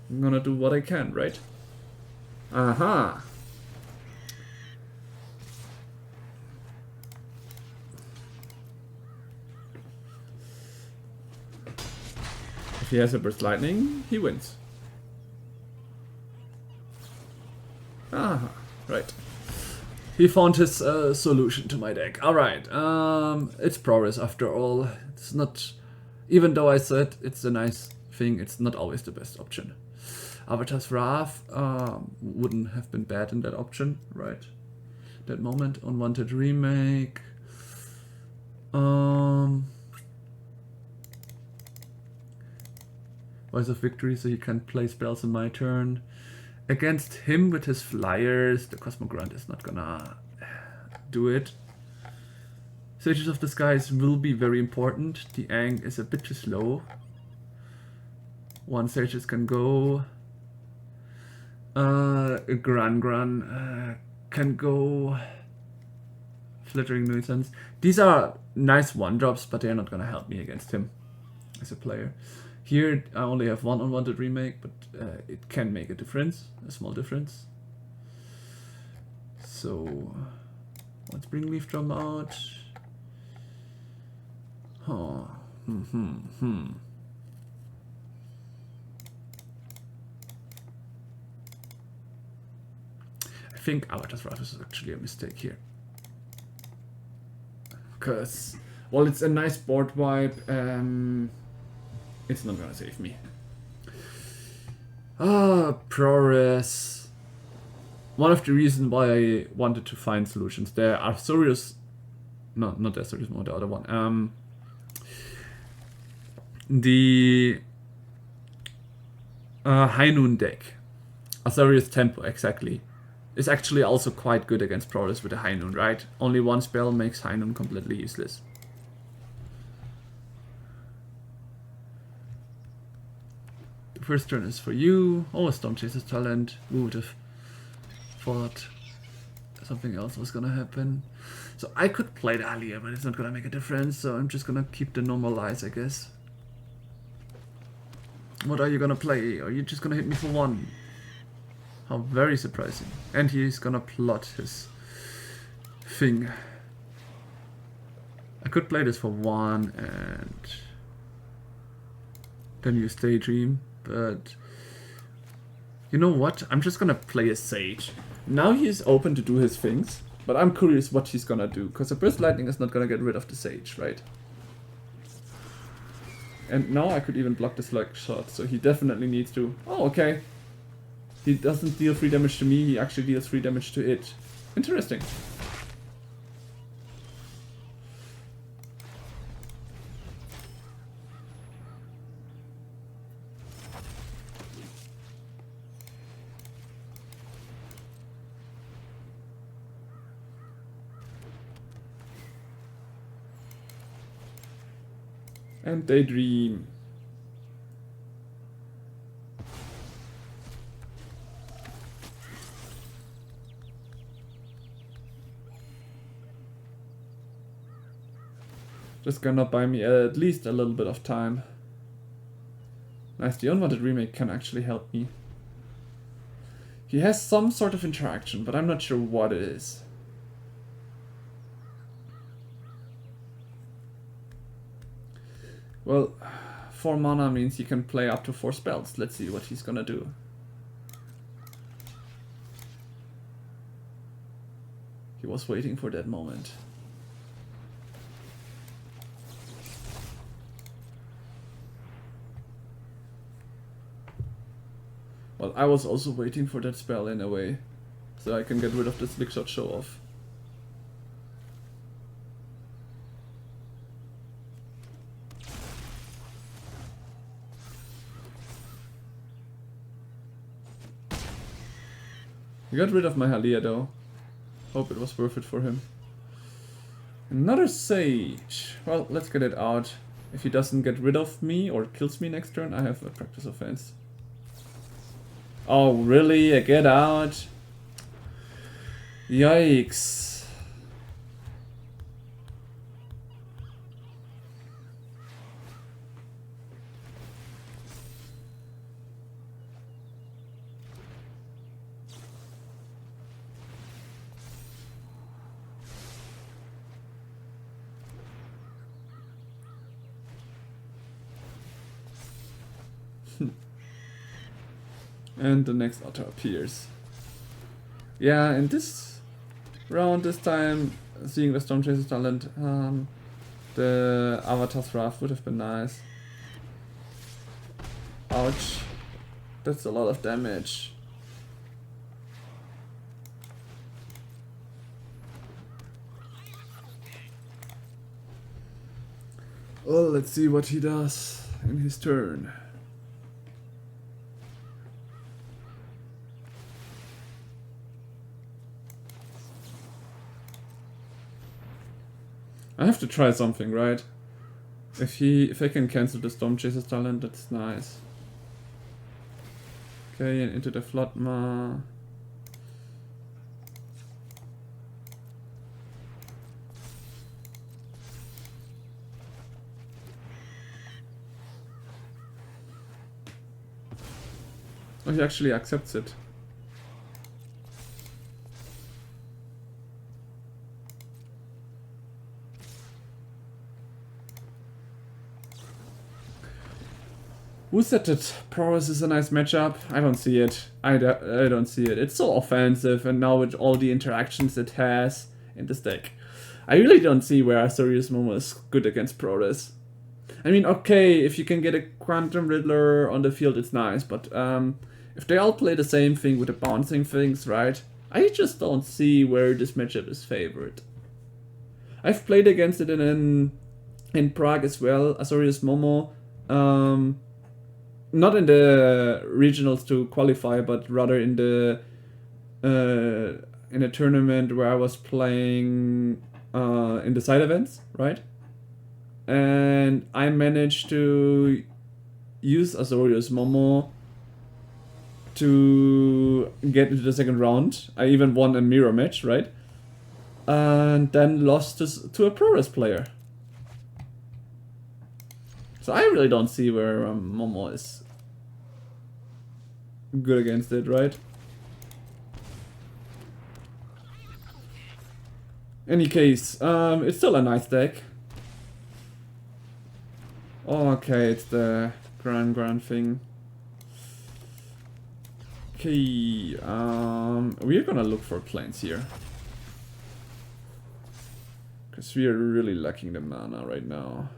I'm gonna do what I can, right? Aha! If he has a Burst Lightning, he wins. Aha, right. He found his solution to my deck. Alright, it's Progress after all. It's not... Even though I said it's a nice thing, it's not always the best option. Avatar's Wrath wouldn't have been bad in that option, right? That moment. Unwanted Remake. Voice of Victory, so he can't play spells in my turn. Against him with his flyers, the Cosmogrant is not gonna do it. Sages of Disguise will be very important. The Ang is a bit too slow. One Sages can go. Gran can go. Flittering Nuisance. These are nice one-drops, but they're not gonna help me against him as a player. Here I only have one Unwanted Remake, but it can make a difference, a small difference. So let's bring Leaf Drum out. Huh. I think Avatar's Wrath is actually a mistake here. Because, well, it's a nice board wipe. It's not gonna save me. Progress. One of the reasons why I wanted to find solutions there are Azorious. No, not the Azorious, no, the other one. The High Noon deck. Azorious Tempo, exactly. Is actually also quite good against Progress with the High Noon, right? Only one spell makes High Noon completely useless. First turn is for you. Oh, Storm Chaser's talent. Who would have thought something else was gonna happen? So I could play the Alia, but it's not gonna make a difference, so I'm just gonna keep the Normalize, I guess. What are you gonna play? Are you just gonna hit me for 1? How very surprising. And he's gonna plot his thing. I could play this for 1 and then use Daydream, but you know what? I'm just gonna play a Sage. Now he's open to do his things, but I'm curious what he's gonna do, because the Burst Lightning is not gonna get rid of the Sage, right? And now I could even block the Slug Shot, so he definitely needs to... Oh, okay. He doesn't deal 3 damage to me, he actually deals 3 damage to it. Interesting. And Daydream. Just gonna buy me at least a little bit of time. Nice, the Unwanted Remake can actually help me. He has some sort of interaction, but I'm not sure what it is. Well, 4 mana means he can play up to 4 spells. Let's see what he's gonna do. He was waiting for that moment. Well, I was also waiting for that spell in a way, so I can get rid of this Big Shot Show Off. He got rid of my Halia though. Hope it was worth it for him. Another Sage. Well, let's get it out. If he doesn't get rid of me or kills me next turn, I have a Practice Offense. Oh, really? Get out? Yikes. And the next otter appears. Yeah, in this round, this time, seeing the Stormchaser's talent, the Avatar Wrath would have been nice. Ouch. That's a lot of damage. Well, let's see what he does in his turn. I have to try something, right? If I can cancel the Stormchaser's talent, that's nice. Okay, and into the Floodma. Oh, he actually accepts it. Who said that Prowess is a nice matchup? I don't see it. I don't see it. It's so offensive, and now with all the interactions it has in this deck, I really don't see where Azorious Momo is good against Prowess. I mean, okay, if you can get a Quantum Riddler on the field, it's nice, but if they all play the same thing with the bouncing things, right? I just don't see where this matchup is favored. I've played against it in Prague as well, Azorious Momo. Not in the regionals to qualify, but rather in a tournament where I was playing in the side events, right? And I managed to use Azorious Momo to get into the second round. I even won a mirror match, right? And then lost to a Prowess player. So I really don't see where Momo is good against it, right? Any case, it's still a nice deck. Okay, it's the grand thing. Okay, we're gonna look for planes here. Because we are really lacking the mana right now.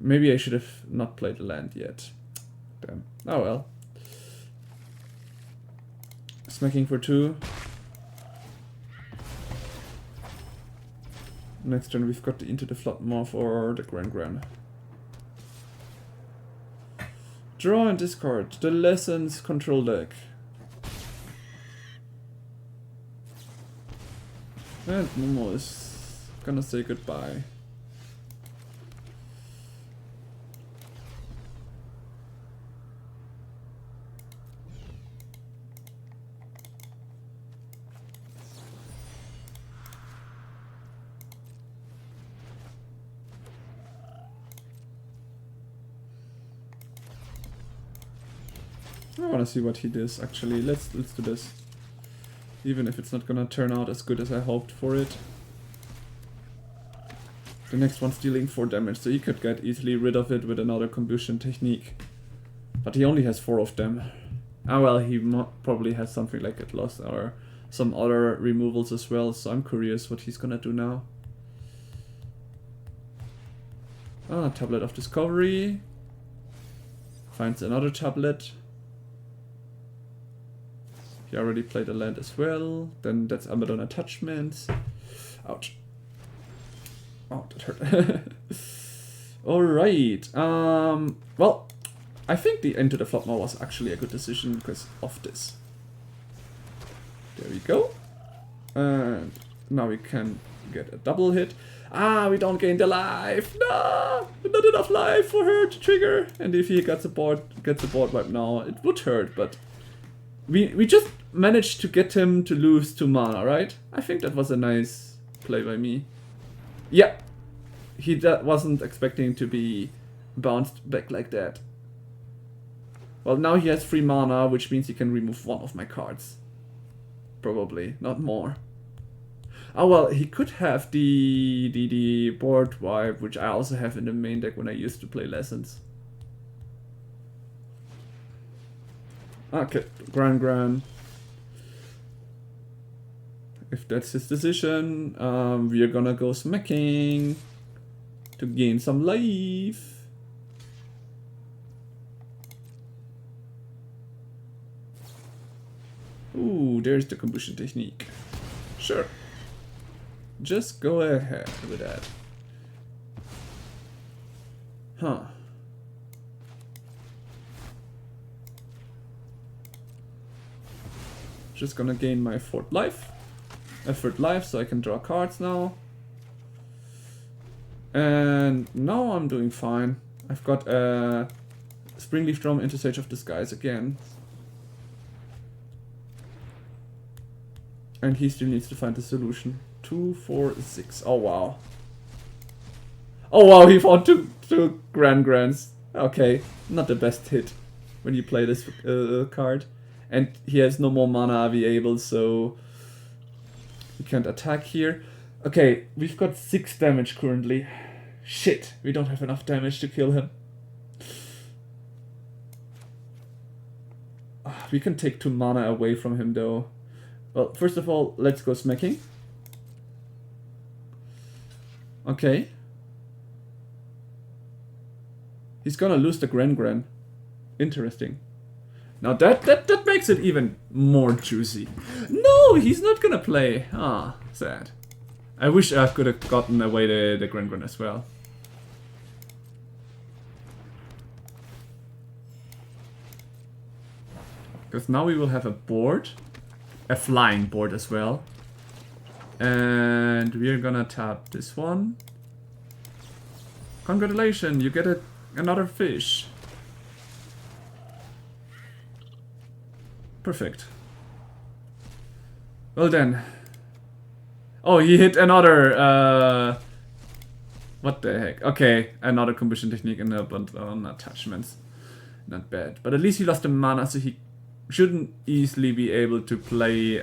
Maybe I should have not played the land yet. Damn. Oh well. Smacking for 2. Next turn we've got the Into the Flood Morph or the Gran. Draw and discard the Lessons control deck. And Momo is gonna say goodbye. I wanna see what he does actually. Let's do this. Even if it's not gonna turn out as good as I hoped for it. The next one's dealing 4 damage, so he could get easily rid of it with another combustion technique. But he only has 4 of them. Ah well, he probably has something like Get Lost or some other removals as well, so I'm curious what he's gonna do now. Ah, Tablet of Discovery. Finds another tablet. He already played a land as well. Then that's Abaddon Attachments. Ouch. Oh, that hurt. Alright. Well, I think the Into the Floodmaw was actually a good decision because of this. There we go. And now we can get a double hit. Ah, we don't gain the life. No, not enough life for her to trigger. And if he gets a board wipe now, it would hurt, but we just managed to get him to lose 2 mana, right? I think that was a nice play by me. Yeah, he wasn't expecting to be bounced back like that. Well, now he has 3 mana, which means he can remove 1 of my cards. Probably, not more. Oh well, he could have the board wipe, which I also have in the main deck when I used to play Lessons. Okay, Gran. If that's his decision, we are gonna go smacking to gain some life. Ooh, there's the combustion technique. Sure. Just go ahead with that. Huh. Just gonna gain my 4th life, so I can draw cards now. And now I'm doing fine. I've got a Springleaf Drum into Sage of Disguise again. And he still needs to find the solution. 2, 4, 6. Oh wow. Oh wow, he found two Grans. Okay, not the best hit when you play this card. And he has no more mana available, so we can't attack here. Okay, we've got 6 damage currently. Shit, we don't have enough damage to kill him. We can take 2 mana away from him though. Well, first of all, let's go smacking. Okay. He's gonna lose the Gran. Interesting. Now that makes it even more juicy. No, he's not gonna play. Ah, sad. I wish I could have gotten away the Gran as well. Because now we will have a board. A flying board as well. And we're gonna tap this one. Congratulations, you get another fish. Perfect. Well then. Oh, he hit another, what the heck? Okay, another combustion technique and a bunch on attachments. Not bad. But at least he lost the mana, so he shouldn't easily be able to play,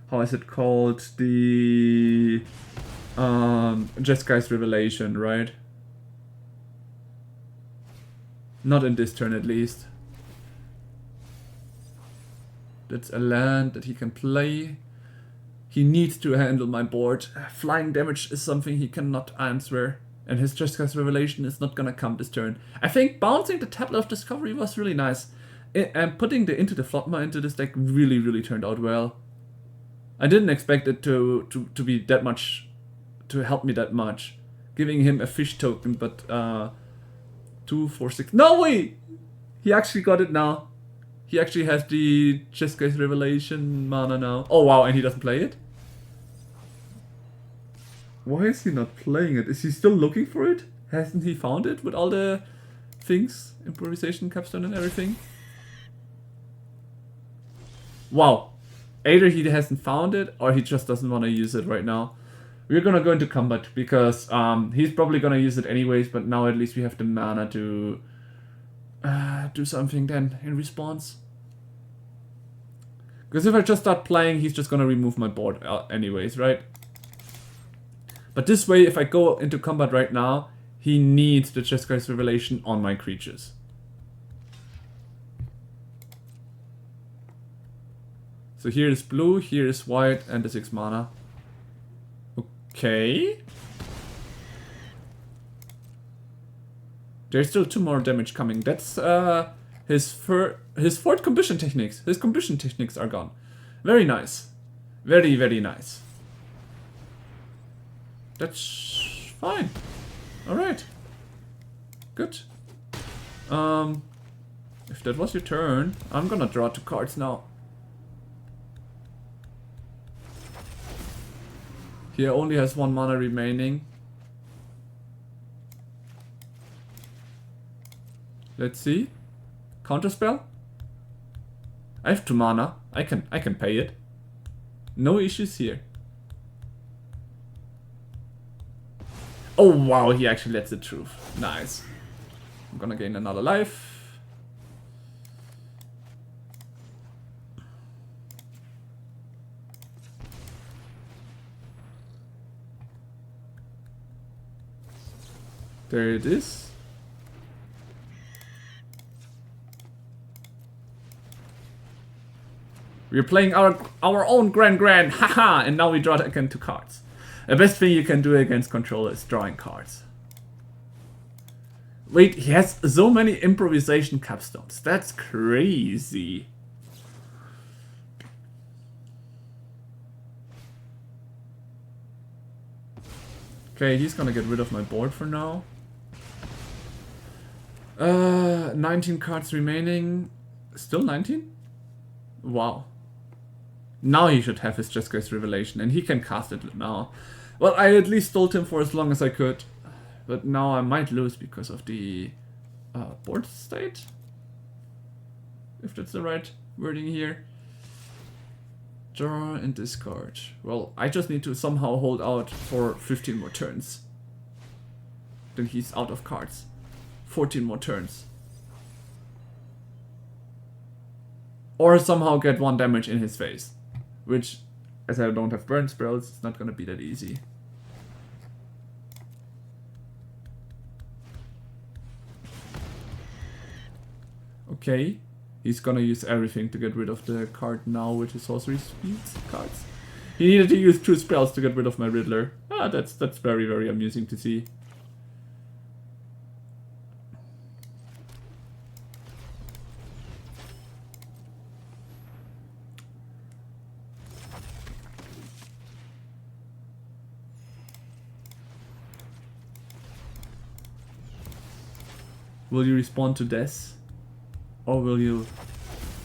how is it called? The Jeskai Revelation, right? Not in this turn, at least. That's a land that he can play. He needs to handle my board. Flying damage is something he cannot answer. And his Jeskai Revelation is not gonna come this turn. I think bouncing the Tablet of Discovery was really nice. And putting the Into the Flotma into this deck really turned out well. I didn't expect it to be that much, to help me that much. Giving him a fish token, but 2, 4, 6. No way! He actually got it now. He actually has the Jeskai Revelation mana now. Oh wow, and he doesn't play it? Why is he not playing it? Is he still looking for it? Hasn't he found it with all the things? Improvisation, capstone and everything? Wow. Either he hasn't found it or he just doesn't want to use it right now. We're gonna go into combat because he's probably gonna use it anyways, but now at least we have the mana to do something then in response. Because if I just start playing, he's just gonna remove my board anyways, right? But this way, if I go into combat right now, he needs the Jeskai Revelation on my creatures. So here is blue, here is white, and the 6 mana. Okay. There's still 2 more damage coming. That's his 4th combustion techniques. His combustion techniques are gone. Very nice. Very nice. That's fine. Alright. Good. If that was your turn, I'm gonna draw 2 cards now. He only has 1 mana remaining. Let's see. Counterspell? I have 2 mana. I can pay it. No issues here. Oh wow, he actually lets it through. Nice. I'm gonna gain another life. There it is. We're playing our own Grand, haha, and now we draw again 2 cards. The best thing you can do against controller is drawing cards. Wait, he has so many improvisation capstones. That's crazy. Okay, he's gonna get rid of my board for now. 19 cards remaining. Still 19? Wow. Now he should have his Jeskai Revelation, and he can cast it now. Well, I at least stalled him for as long as I could. But now I might lose because of the board state. If that's the right wording here. Draw and discard. Well, I just need to somehow hold out for 15 more turns. Then he's out of cards. 14 more turns. Or somehow get 1 damage in his face. Which, as I don't have burn spells, it's not gonna be that easy. Okay. He's gonna use everything to get rid of the card now with his sorcery speeds cards. He needed to use 2 spells to get rid of my Riddler. Ah, that's very amusing to see. Will you respond to this? Or will you...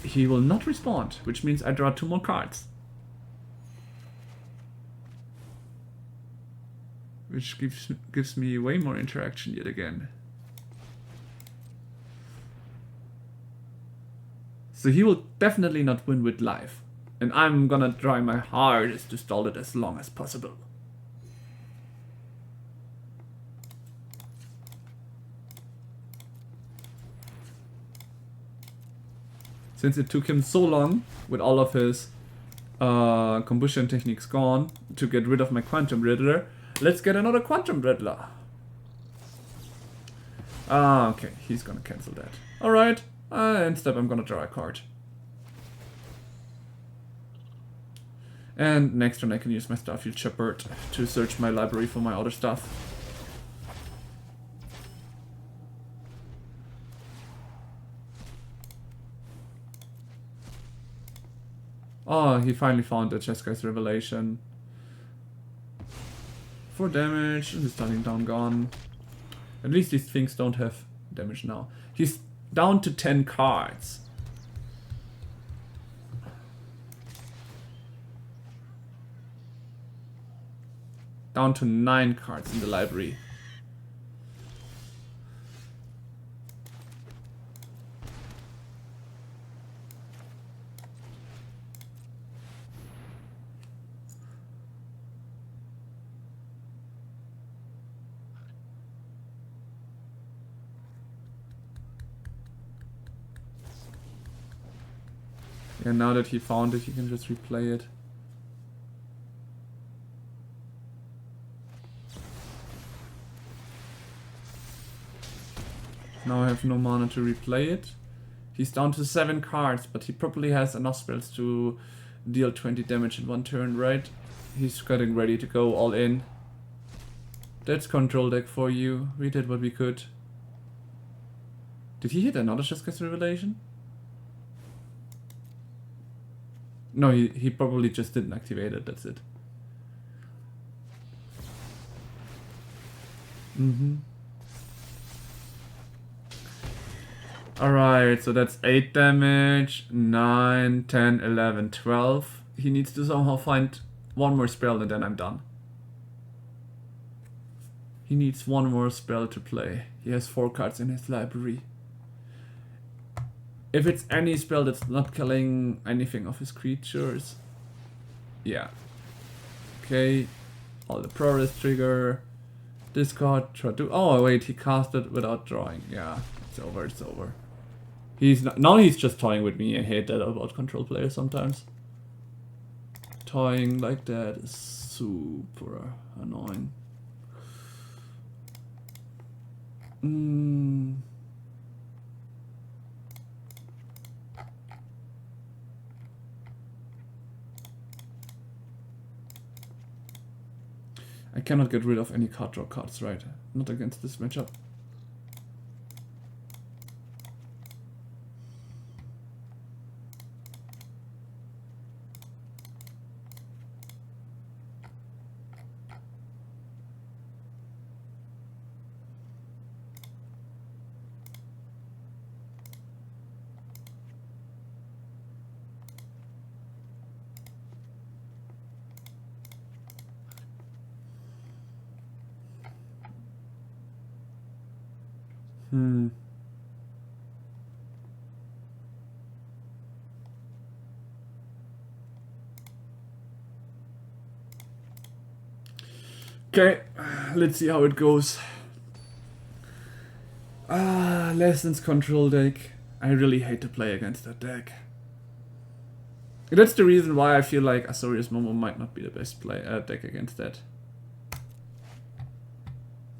He will not respond, which means I draw 2 more cards. Which gives me way more interaction yet again. So he will definitely not win with life. And I'm gonna try my hardest to stall it as long as possible. Since it took him so long with all of his Combustion technique's gone to get rid of my Quantum Riddler. Let's get another Quantum Riddler. Okay, he's gonna cancel that. Alright, instead I'm gonna draw a card. And next turn I can use my Starfield Shepherd to search my library for my other stuff. Oh, he finally found the Jeskai Revelation. 4 damage, his starting down gone. At least these things don't have damage now. He's down to 10 cards. Down to 9 cards in the library. And now that he found it, he can just replay it. Now I have no mana to replay it. He's down to 7 cards, but he probably has enough spells to deal 20 damage in 1 turn, right? He's getting ready to go all in. That's control deck for you. We did what we could. Did he hit another Jeskai Revelation? No, he probably just didn't activate it, that's it. Alright, so that's 8 damage, 9, 10, 11, 12. He needs to somehow find one more spell and then I'm done. He needs one more spell to play. He has 4 cards in his library. If it's any spell that's not killing anything of his creatures. Yeah. Okay. All the progress trigger. Discard, try to... Oh wait, he cast it without drawing. Yeah, it's over, it's over. He's not... Now he's just toying with me. I hate that about control players sometimes. Toying like that is super annoying. I cannot get rid of any card draw cards, right? Not against this matchup. Okay, let's see how it goes. Lessons control deck. I really hate to play against that deck. That's the reason why I feel like Azorious Momo might not be the best deck against that.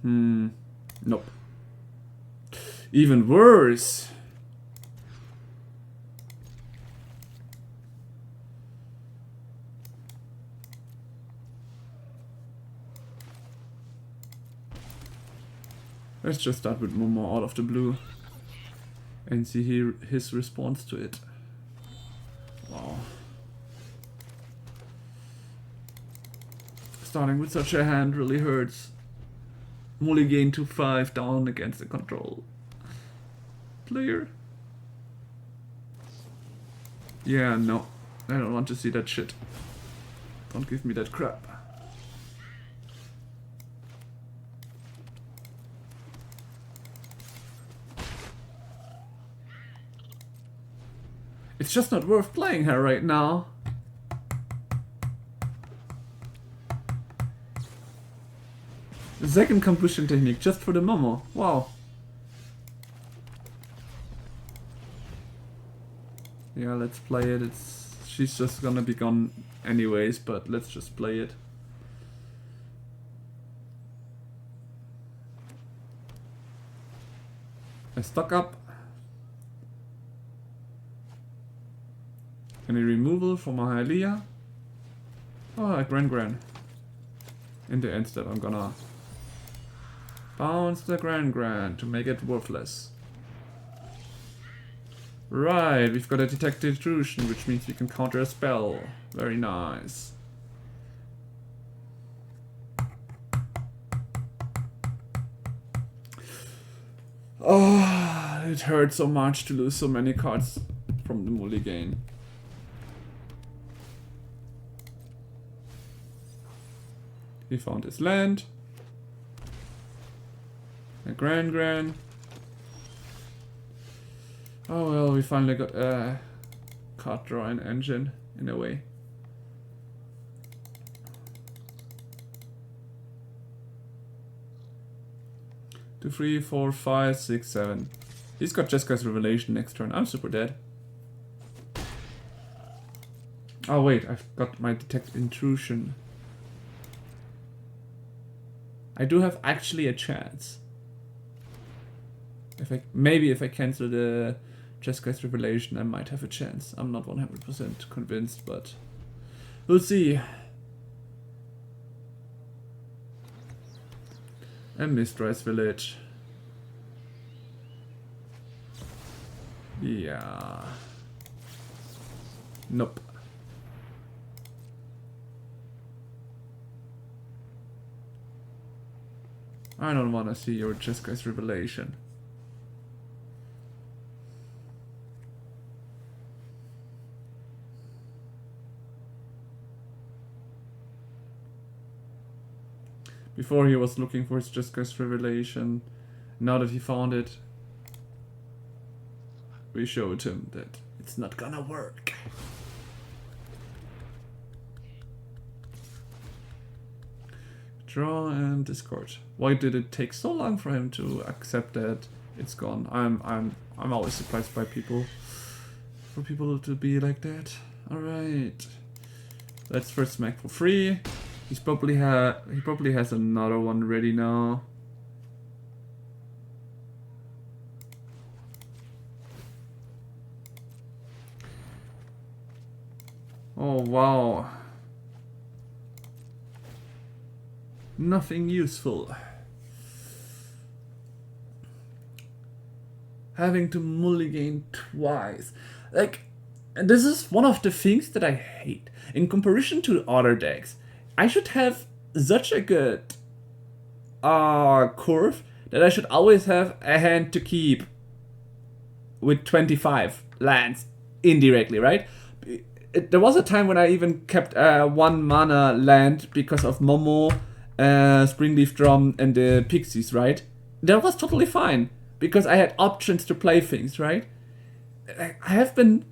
Nope. Even worse. Let's just start with Momo out of the blue and see his response to it. Wow. Starting with such a hand really hurts. Mulligan to 5 down against the control player. Yeah, no. I don't want to see that shit. Don't give me that crap. It's just not worth playing her right now. The second combustion technique just for the Momo. Wow. Yeah, let's play it. It's she's just gonna be gone anyways, but let's just play it. I stock up. Any removal for my Hylia? Oh, a Gran. In the end step, I'm gonna bounce the Gran to make it worthless. Right, we've got a Detect Intrusion, which means we can counter a spell. Very nice. Oh, it hurt so much to lose so many cards from the mulligan. He found his land. A Gran. Oh well, we finally got a card drawing engine in a way. Two, 3, 4, 5, 6, 7. He's got Jeskai Revelation next turn. I'm super dead. Oh wait, I've got my Detect Intrusion. I do have actually a chance. Maybe if I cancel the Jeskai Revelation, I might have a chance. I'm not 100% convinced, but we'll see. A Mistrise Village. Yeah. Nope. I don't want to see your Jeskai Revelation. Before he was looking for his Jeskai Revelation. Now that he found it, we showed him that it's not gonna work. Draw and discard. Why did it take so long for him to accept that it's gone? I'm always surprised by people. For people to be like that. Alright. Let's first smack for free. He probably has another one ready now. Oh wow. Nothing useful. Having to mulligan twice. Like, and this is one of the things that I hate. In comparison to other decks, I should have such a good curve that I should always have a hand to keep with 25 lands indirectly, right? There was a time when I even kept 1 mana land because of Momo, Springleaf Drum and the Pixies, right? That was totally fine because I had options to play things, right? I have been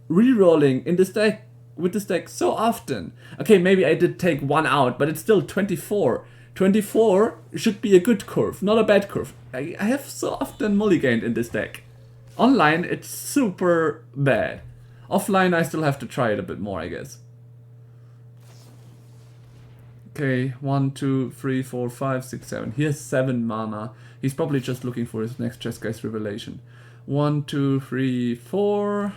re-rolling in this deck with this deck so often. Okay, maybe I did take 1 out, but it's still 24. 24 should be a good curve, not a bad curve. I have so often mulliganed in this deck. Online, it's super bad. Offline, I still have to try it a bit more, I guess. Okay, 1, 2, 3, 4, 5, 6, 7. He has 7 mana. He's probably just looking for his next Jeskai Revelation. 1, 2, 3, 4,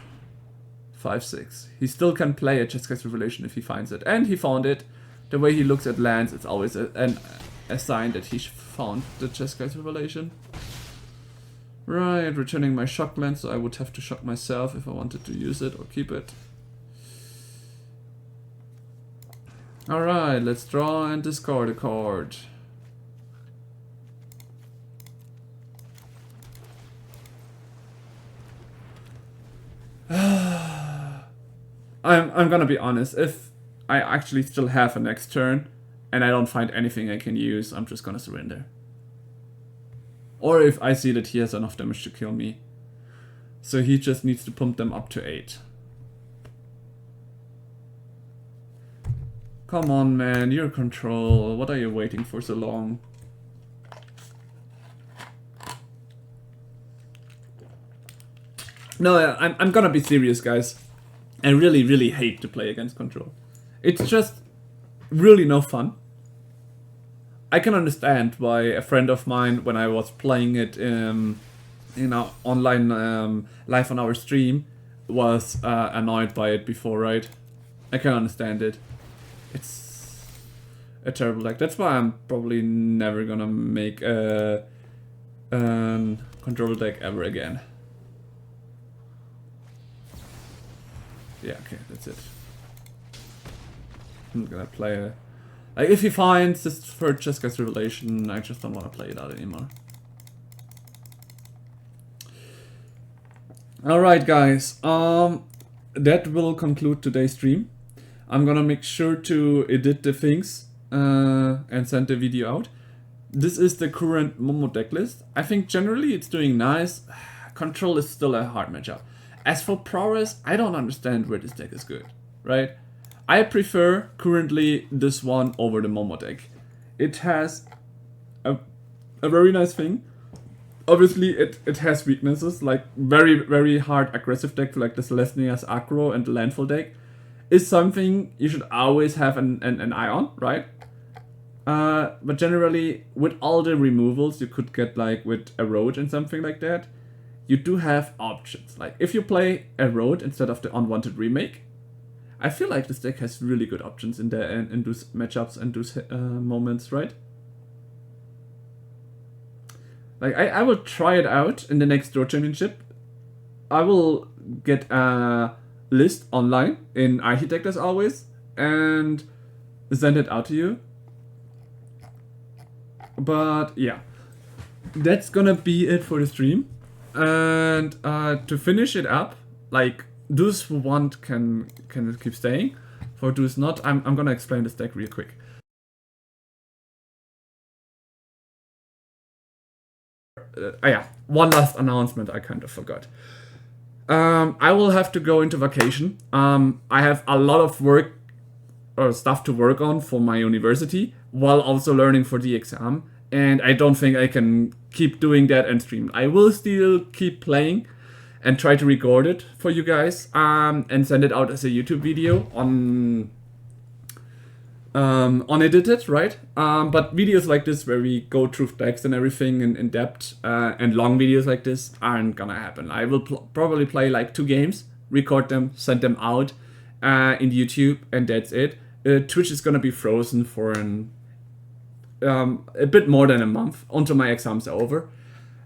5, 6. He still can play a Jeskai Revelation if he finds it. And he found it. The way he looks at lands, it's always a sign that he found the Jeskai Revelation. Right, returning my shock land, so I would have to shock myself if I wanted to use it or keep it. Alright, let's draw and discard a card. I'm gonna be honest, if I actually still have a next turn and I don't find anything I can use, I'm just gonna surrender. Or if I see that he has enough damage to kill me. So he just needs to pump them up to 8. Come on, man, you're control. What are you waiting for so long? No, I'm gonna be serious, guys. I really, really hate to play against control. It's just really no fun. I can understand why a friend of mine, when I was playing it online live on our stream, was annoyed by it before, right? I can understand it. It's a terrible deck. That's why I'm probably never gonna make a control deck ever again. Yeah, okay, that's it. I'm gonna play a... Like, if he finds this third Jeska's Revelation, I just don't want to play it out anymore. Alright guys, that will conclude today's stream. I'm gonna make sure to edit the things and send the video out. This is the current Momo deck list. I think generally it's doing nice. Control is still a hard matchup. As for prowess, I don't understand where this deck is good, right? I prefer currently this one over the Momo deck. It has a very nice thing. Obviously it has weaknesses, like very hard aggressive deck like the Celestia's aggro and the landfall deck is something you should always have an eye on, right? But generally, with all the removals you could get, like with Erode and something like that, you do have options. Like if you play Erode instead of the Unwanted Remake, I feel like this deck has really good options in those matchups and those moments, right? Like I will try it out in the next Draw Championship. I will get a list online in Architect as always and send it out to you. But yeah, that's gonna be it for the stream. And to finish it up, like those who want can keep staying. For those not, I'm gonna explain this deck real quick. Yeah, one last announcement I kind of forgot. I will have to go into vacation. I have a lot of work or stuff to work on for my university while also learning for the exam, and I don't think I can keep doing that and stream. I will still keep playing and try to record it for you guys and send it out as a YouTube video on unedited, right? But videos like this where we go through decks and everything in depth and long videos like this aren't gonna happen. I will probably play like 2 games, record them, send them out in YouTube, and that's it. Twitch is gonna be frozen for a bit more than a month until my exams are over.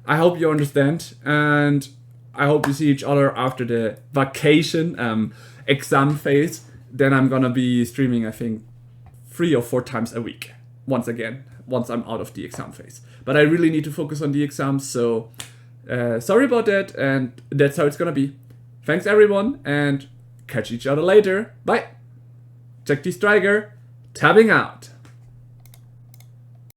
I hope you understand, and I hope we see each other after the vacation exam phase. Then I'm gonna be streaming, I think, 3 or 4 times a week once I'm out of the exam phase. But I really need to focus on the exams, so sorry about that, and that's how it's gonna be. Thanks everyone, and catch each other later. Bye. JackTStriker, tabbing out.